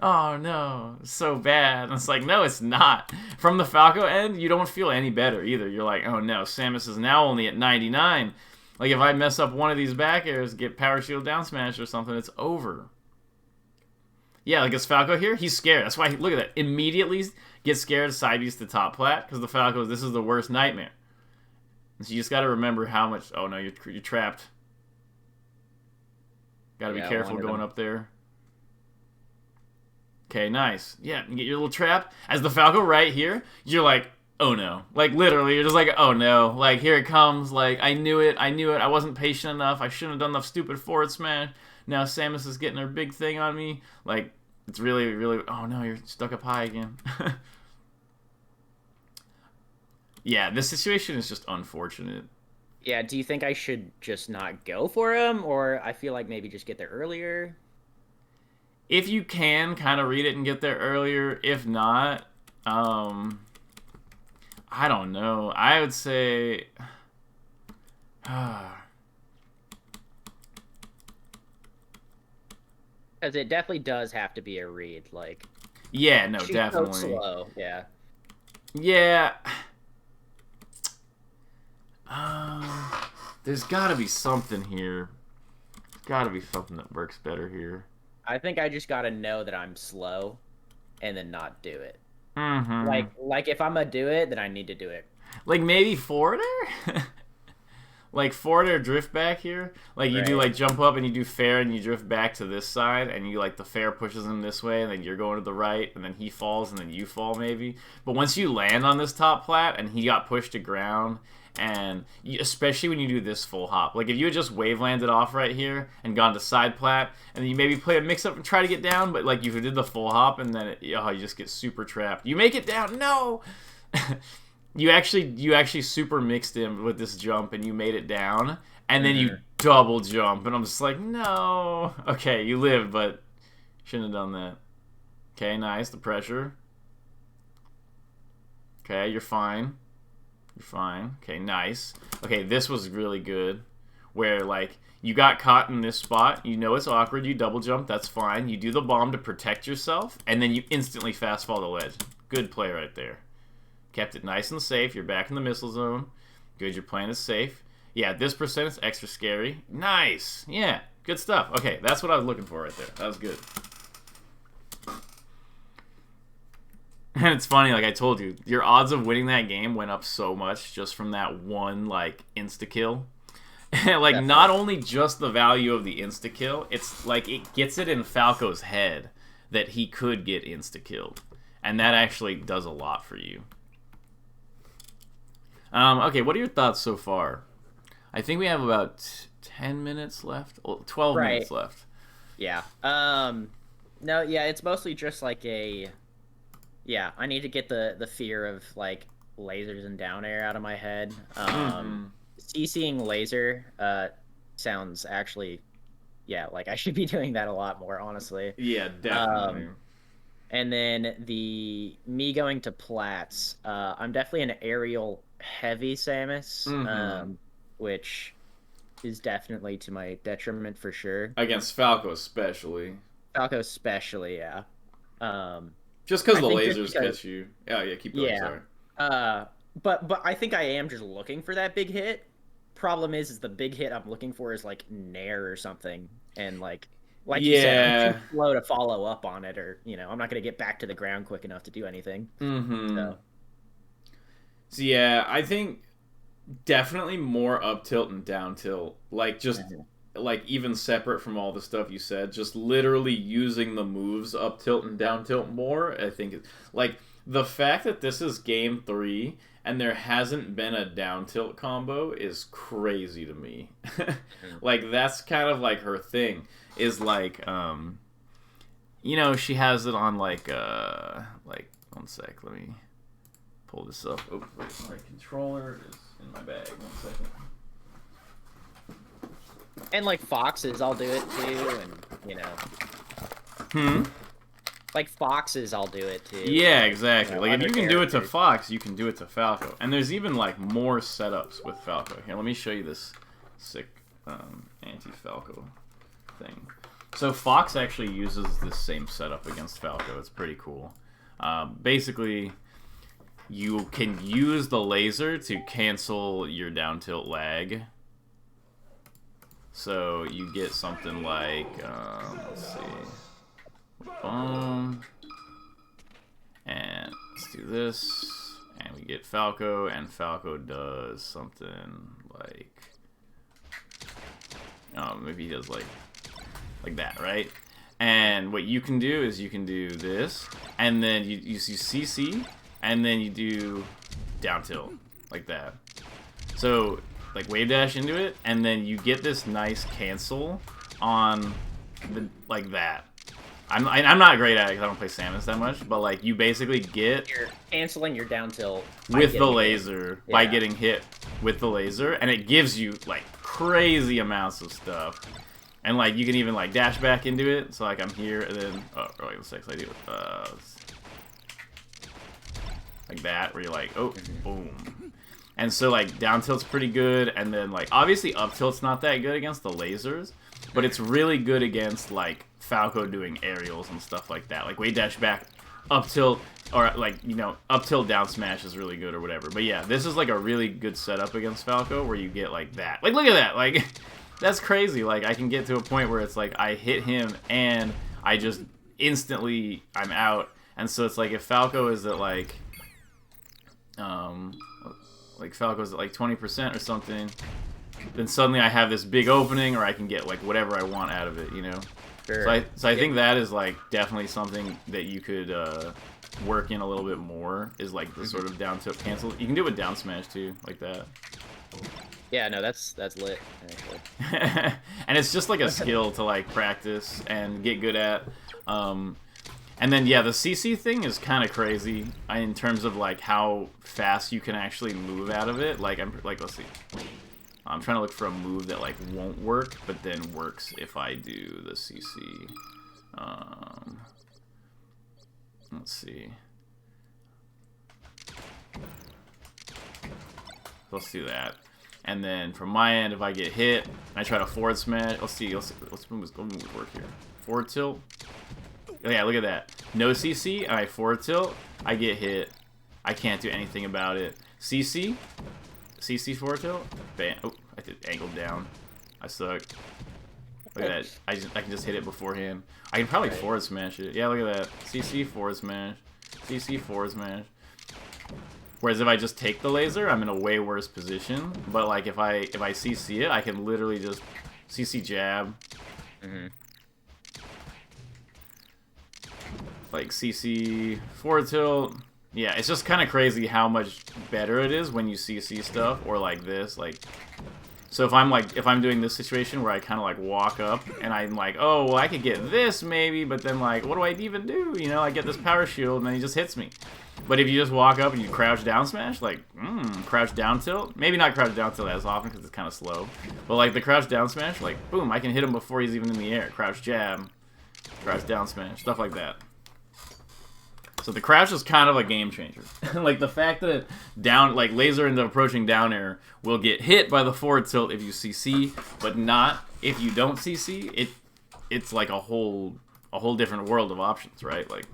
Oh no, so bad. And it's like, no, it's not. From the Falco end, you don't feel any better either. You're like, oh no, Samus is now only at 99. Like, if I mess up one of these back airs, get power shield down smash or something, it's over. Yeah, like, is Falco here? He's scared. That's why, look at that. Immediately gets scared, side beats to top plat, because the Falco, this is the worst nightmare. And so you just gotta remember how much... Oh no, you're trapped. Gotta be careful going up there. Okay, nice. Yeah, you get your little trap. As the Falco right here, you're like, oh no. Like, literally, you're just like, oh no. Like, here it comes. Like, I knew it. I wasn't patient enough. I shouldn't have done the stupid forward smash. Now Samus is getting her big thing on me. Like, it's really, really... Oh no, you're stuck up high again. Yeah, this situation is just unfortunate. Yeah, do you think I should just not go for him? Or I feel like maybe just get there earlier? If you can, kind of read it and get there earlier. If not, I don't know. I would say... Because it definitely does have to be a read, like... Yeah, no, she's definitely. So slow, yeah. Yeah. There's gotta be something here. There's gotta be something that works better here. I think I just gotta know that I'm slow, and then not do it. Mm-hmm. Like if I'm gonna do it, then I need to do it. Like maybe forward air? Like forward air drift back here? Like you do like jump up and you do fair and you drift back to this side and you like the fair pushes him this way and then you're going to the right and then he falls and then you fall maybe. But once you land on this top plat and he got pushed to ground and especially when you do this full hop. Like if you had just wave landed off right here and gone to side plat and then you maybe play a mix up and try to get down, but like you did the full hop and then you just get super trapped. You make it down. No! You actually super mixed him with this jump and you made it down and then you double jump and I'm just like, no. Okay, you lived, but shouldn't have done that. Okay, nice, the pressure. Okay, you're fine. You're fine. Okay, nice. Okay, this was really good where like you got caught in this spot, you know it's awkward, you double jump, that's fine. You do the bomb to protect yourself and then you instantly fast fall the ledge. Good play right there. Kept it nice and safe. You're back in the missile zone. Good, your plan is safe. Yeah, this percent is extra scary. Nice. Yeah, good stuff. Okay, that's what I was looking for right there. That was good. And it's funny, like I told you, your odds of winning that game went up so much just from that one, like, insta-kill. Like, definitely. Not only just the value of the insta-kill, it's like it gets it in Falco's head that he could get insta-killed. And that actually does a lot for you. Okay, what are your thoughts so far? I think we have about 10 minutes left. 12 minutes left. Yeah. No, yeah, it's mostly just like a... Yeah, I need to get the fear of, like, lasers and down air out of my head. CCing laser sounds actually... Yeah, like, I should be doing that a lot more, honestly. Yeah, definitely. And then me going to plats, I'm definitely an aerial heavy Samus, which is definitely to my detriment for sure. Against Falco especially. Falco especially, yeah. Just because the lasers catch you. Oh, yeah, keep going, sorry. But I think I am just looking for that big hit. Problem is the big hit I'm looking for is like Nair or something. And like you said, I'm too slow to follow up on it, or I'm not gonna get back to the ground quick enough to do anything. So yeah, I think definitely more up tilt and down tilt. Like just like even separate from all the stuff you said, just literally using the moves up tilt and down tilt more. I think like the fact that this is game 3 and there hasn't been a down tilt combo is crazy to me. Like that's kind of like her thing. Is like she has it on like 1 sec, let me pull this up. Oh wait, my controller is in my bag. 1 second. And like foxes, I'll do it too, and like foxes, I'll do it too. Yeah, Like, exactly. Like, if other you can do it to characters. Fox, you can do it to Falco. And there's even, like, more setups with Falco. Here, let me show you this sick anti-Falco thing. So Fox actually uses this same setup against Falco. It's pretty cool. Basically, you can use the laser to cancel your down tilt lag. So you get something like, let's see, and let's do this, and we get Falco, and Falco does something like, maybe he does like that, right? And what you can do is you can do this, and then you CC, and then you do down tilt, like that. So, like, wave dash into it, and then you get this nice cancel on the, like that. I'm not great at it because I don't play Samus that much, but like you basically get You're canceling your down tilt with the laser by Yeah. getting hit with the laser, and it gives you like crazy amounts of stuff. And like you can even like dash back into it. So like I'm here, and then wait a sec, I do like that, where you're like, oh, boom. And so like down tilt's pretty good, and then like obviously up tilt's not that good against the lasers, but it's really good against like Falco doing aerials and stuff like that. Like wave dash back, up tilt, or like, you know, up tilt down smash is really good or whatever. But yeah, this is like a really good setup against Falco where you get like that. Like look at that, like that's crazy. Like I can get to a point where it's like I hit him and I just instantly I'm out. And so it's like if Falco is at like Falco's at like 20% or something, then suddenly I have this big opening, or I can get like whatever I want out of it, you know? Sure. So I think that is like definitely something that you could work in a little bit more, is like the sort of down tilt cancel. You can do it with down smash too, like that. Yeah, no, that's lit, actually. And it's just like a skill to like practice and get good at. And then yeah, the CC thing is kind of crazy in terms of like how fast you can actually move out of it. Like let's see. I'm trying to look for a move that like won't work, but then works if I do the CC. Let's see. Let's do that. And then from my end, if I get hit, and I try to forward smash. Let's see. Let's move work here. Forward tilt. Oh, yeah, look at that. No CC, and I forward tilt. I get hit. I can't do anything about it. CC. CC forward tilt. Bam. Oh, I did angled down. I suck. Look at that. I can just hit it beforehand. I can probably forward smash it. Yeah, look at that. CC forward smash. CC forward smash. Whereas if I just take the laser, I'm in a way worse position. But like if I CC it, I can literally just CC jab. Like CC forward tilt. Yeah, it's just kind of crazy how much better it is when you CC stuff, or like this, like. So if I'm doing this situation where I kind of like walk up and I'm like, oh well, I could get this maybe, but then like, what do I even do? You know, I get this power shield and then he just hits me. But if you just walk up and you crouch down smash, like, crouch down tilt, maybe not crouch down tilt as often because it's kind of slow, but like the crouch down smash, like, boom, I can hit him before he's even in the air. Crouch jab, crouch down smash, stuff like that. So the crouch is kind of a game changer. Like the fact that laser into approaching down air will get hit by the forward tilt if you CC, but not if you don't CC. It's like a whole different world of options, right? Like,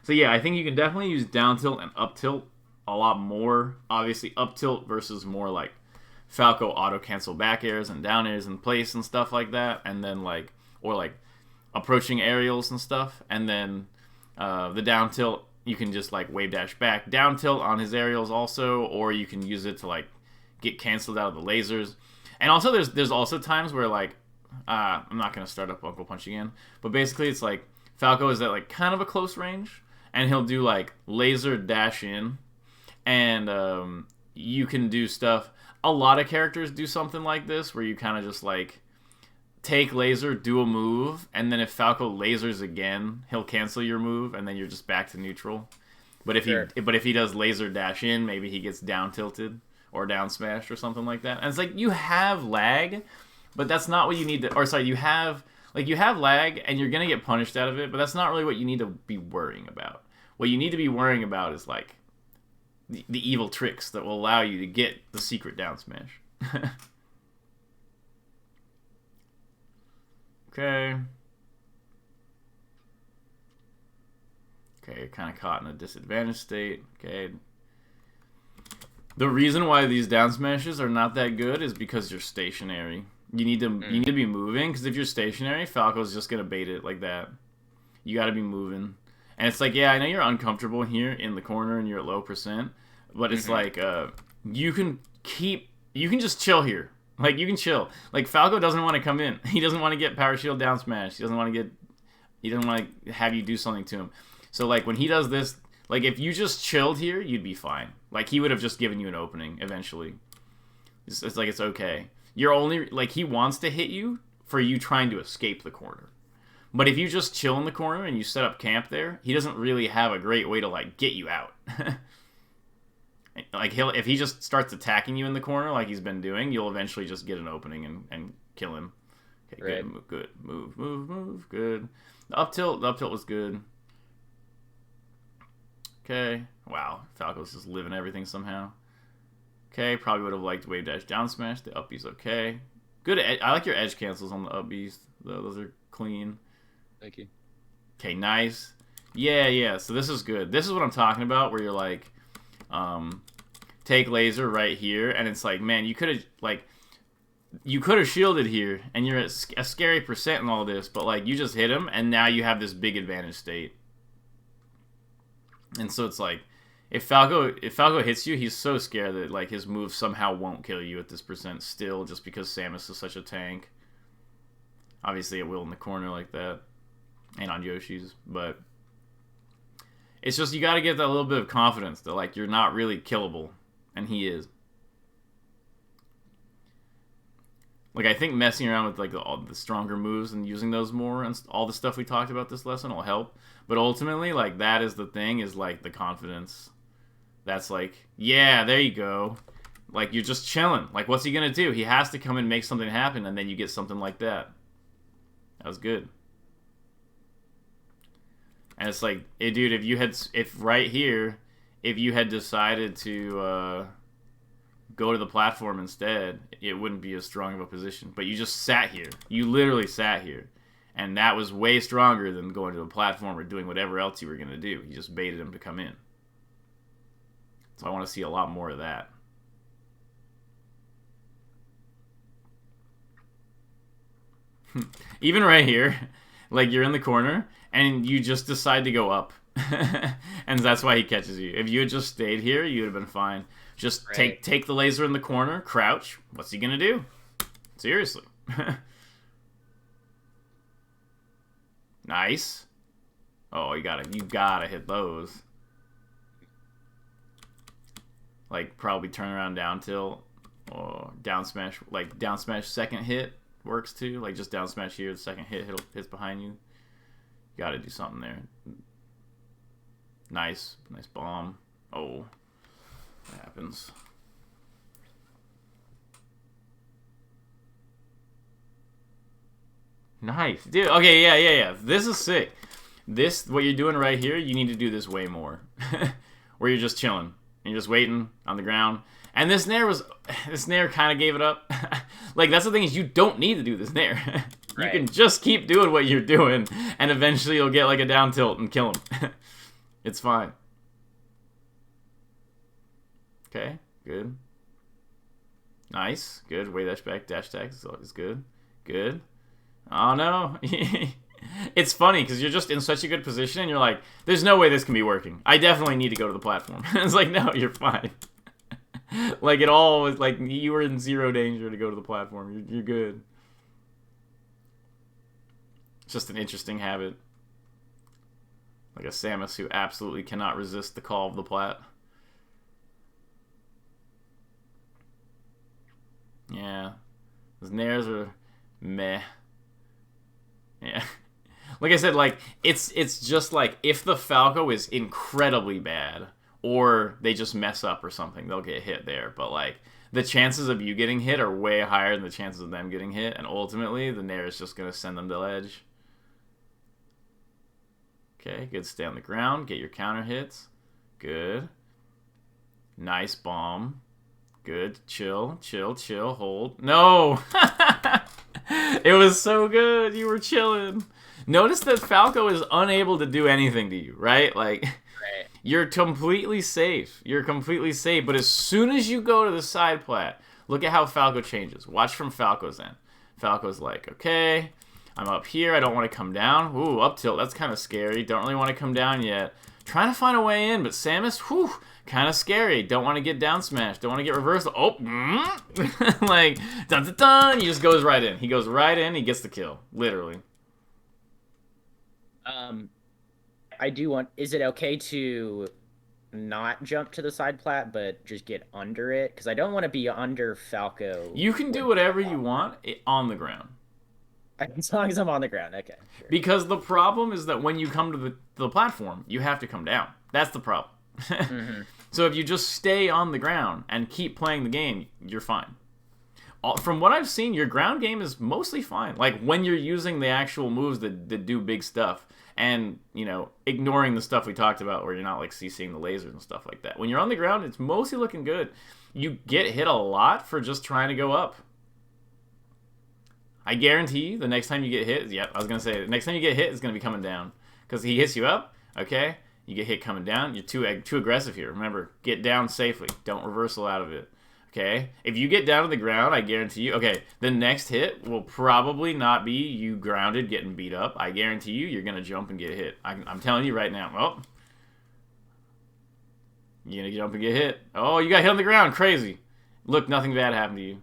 so yeah, I think you can definitely use down tilt and up tilt a lot more. Obviously, up tilt versus more like Falco auto cancel back airs and down airs in place and stuff like that, and then like approaching aerials and stuff, and then the down tilt, you can just like wave dash back down tilt on his aerials also, or you can use it to like get canceled out of the lasers. And also there's also times where like I'm not gonna start up Uncle Punch again, but basically it's like Falco is at like kind of a close range, and he'll do like laser dash in, and you can do stuff. A lot of characters do something like this where you kind of just like take laser, do a move, and then if Falco lasers again, he'll cancel your move, and then you're just back to neutral. But if he does laser dash in, maybe he gets down tilted or down smashed or something like that. And it's like you have lag, but that's not what you need to. Or sorry, you have like you have lag and you're gonna get punished out of it, but that's not really what you need to be worrying about. What you need to be worrying about is like the evil tricks that will allow you to get the secret down smash. Okay. Okay, you're kind of caught in a disadvantaged state. Okay. The reason why these down smashes are not that good is because you're stationary. You need to be moving, because if you're stationary, Falco's just gonna bait it like that. You got to be moving, and it's like, yeah, I know you're uncomfortable here in the corner and you're at low percent, but it's like you can just chill here. Like you can chill. Like Falco doesn't want to come in. He doesn't want to get power shield down smash. He doesn't want to have you do something to him. So like when he does this, like if you just chilled here, you'd be fine. Like he would have just given you an opening eventually. It's like it's okay. You're only like he wants to hit you for you trying to escape the corner. But if you just chill in the corner and you set up camp there, he doesn't really have a great way to like get you out. Like if he just starts attacking you in the corner like he's been doing, you'll eventually just get an opening and kill him. Okay, right. Good. Move. Good. The up tilt was good. Okay. Wow, Falco's just living everything somehow. Okay, probably would have liked wave dash down smash. The up B's okay. Good. I like your edge cancels on the up B's. Those are clean. Thank you. Okay, nice. Yeah. So this is good. This is what I'm talking about, where you're like, take laser right here, and it's like, man, you could have shielded here, and you're at a scary percent in all this, but like you just hit him, and now you have this big advantage state. And so it's like, if Falco hits you, he's so scared that like his move somehow won't kill you at this percent still, just because Samus is such a tank. Obviously, it will in the corner like that, and on Yoshi's, but it's just you got to get that little bit of confidence that like you're not really killable, and he is. Like I think messing around with like all the stronger moves and using those more and all the stuff we talked about this lesson will help. But ultimately, like that is the thing, is like the confidence. That's like, yeah, there you go. Like you're just chilling. Like what's he gonna do? He has to come and make something happen, and then you get something like that. That was good. And it's like, hey, dude, if right here, if you had decided to go to the platform instead, it wouldn't be as strong of a position. But you just sat here. You literally sat here. And that was way stronger than going to the platform or doing whatever else you were going to do. You just baited him to come in. So I want to see a lot more of that. Even right here, like you're in the corner, and you just decide to go up. And that's why he catches you. If you had just stayed here, you would have been fine. Just take the laser in the corner, crouch. What's he gonna do? Seriously. Nice. Oh, you gotta hit those. Like probably turn around down tilt or down smash. Like down smash second hit works too. Like just down smash here, the second hits behind you. You gotta do something there. Nice bomb. Oh, that happens. Nice, dude. Okay, yeah. This is sick. What you're doing right here, you need to do this way more. Where you're just chilling and you're just waiting on the ground. And this nair kind of gave it up. Like that's the thing, is you don't need to do this nair. You can just keep doing what you're doing, and eventually you'll get like a down tilt and kill him. It's fine. Okay, good. Nice, good. Way dash back, dash tag is good. Good. Oh no. It's funny because you're just in such a good position and you're like, there's no way this can be working. I definitely need to go to the platform. It's like, no, you're fine. Like it all was like you were in zero danger to go to the platform. You're good. It's just an interesting habit. Like a Samus who absolutely cannot resist the call of the plat. Yeah. Those nairs are meh. Yeah. Like I said, like it's just like if the Falco is incredibly bad or they just mess up or something, they'll get hit there. But like the chances of you getting hit are way higher than the chances of them getting hit, and ultimately the Nair is just going to send them to ledge. Okay, good. Stay on the ground. Get your counter hits. Good. Nice bomb. Good. Chill, chill, chill. Hold. No! It was so good. You were chilling. Notice that Falco is unable to do anything to you, right? Like, Right. you're completely safe. You're completely safe. But as soon as you go to the side plat, look at how Falco changes. Watch from Falco's end. Falco's like, okay, I'm up here. I don't want to come down. Ooh, up tilt. That's kind of scary. Don't really want to come down yet. Trying to find a way in, but Samus, whew, kind of scary. Don't want to get down smashed. Don't want to get reversed. Oh, like, dun dun dun. He just goes right in. He goes right in. He gets the kill. Literally. I do want. Is it okay to not jump to the side plat, but just get under it? Because I don't want to be under Falco. You can do whatever you want on the ground. As long as I'm on the ground, okay. Sure. Because the problem is that when you come to the platform, you have to come down. That's the problem. Mm-hmm. So if you just stay on the ground and keep playing the game, you're fine. From what I've seen, your ground game is mostly fine. Like, when you're using the actual moves that do big stuff and, you know, ignoring the stuff we talked about where you're not, like, CCing the lasers and stuff like that. When you're on the ground, it's mostly looking good. You get hit a lot for just trying to go up. I guarantee you the next time you get hit, I was going to say, the next time you get hit is going to be coming down. Because he hits you up, okay? You get hit coming down. You're too aggressive here. Remember, get down safely. Don't reversal out of it. Okay? If you get down to the ground, I guarantee you, okay, the next hit will probably not be you grounded getting beat up. I guarantee you, you're going to jump and get hit. I'm telling you right now. Oh. You're going to jump and get hit. Oh, you got hit on the ground. Crazy. Look, nothing bad happened to you.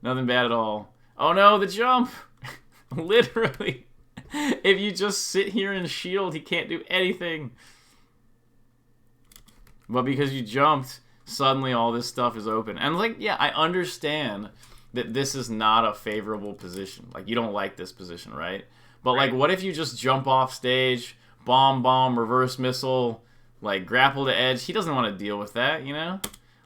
Nothing bad at all. Oh no, the jump! Literally. If you just sit here and shield, he can't do anything. But because you jumped, suddenly all this stuff is open. And, like, yeah, I understand that this is not a favorable position. Like, you don't like this position, right? But, like, what if you just jump off stage, bomb, reverse missile, like, grapple to edge? He doesn't want to deal with that, you know?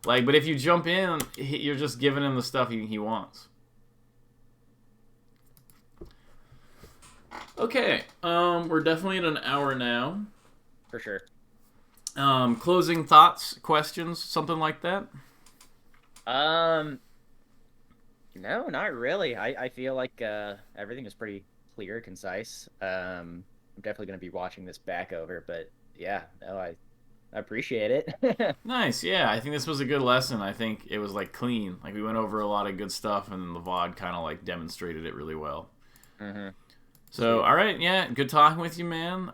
Like, but if you jump in, you're just giving him the stuff he wants. Okay, we're definitely at an hour now. For sure. Closing thoughts, questions, something like that? No, not really. I feel like everything is pretty clear, concise. I'm definitely going to be watching this back over, but yeah, no, I appreciate it. Nice, yeah. I think this was a good lesson. I think it was, like, clean. Like, we went over a lot of good stuff, and the VOD kind of, like, demonstrated it really well. Mm-hmm. So, all right, yeah, good talking with you, man.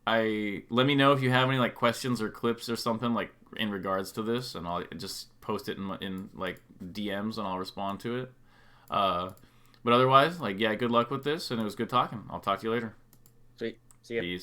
Let me know if you have any, like, questions or clips or something, like, in regards to this, and I'll just post it in like DMs, and I'll respond to it. But otherwise, like, yeah, good luck with this, and it was good talking. I'll talk to you later. Sweet. See ya. Peace.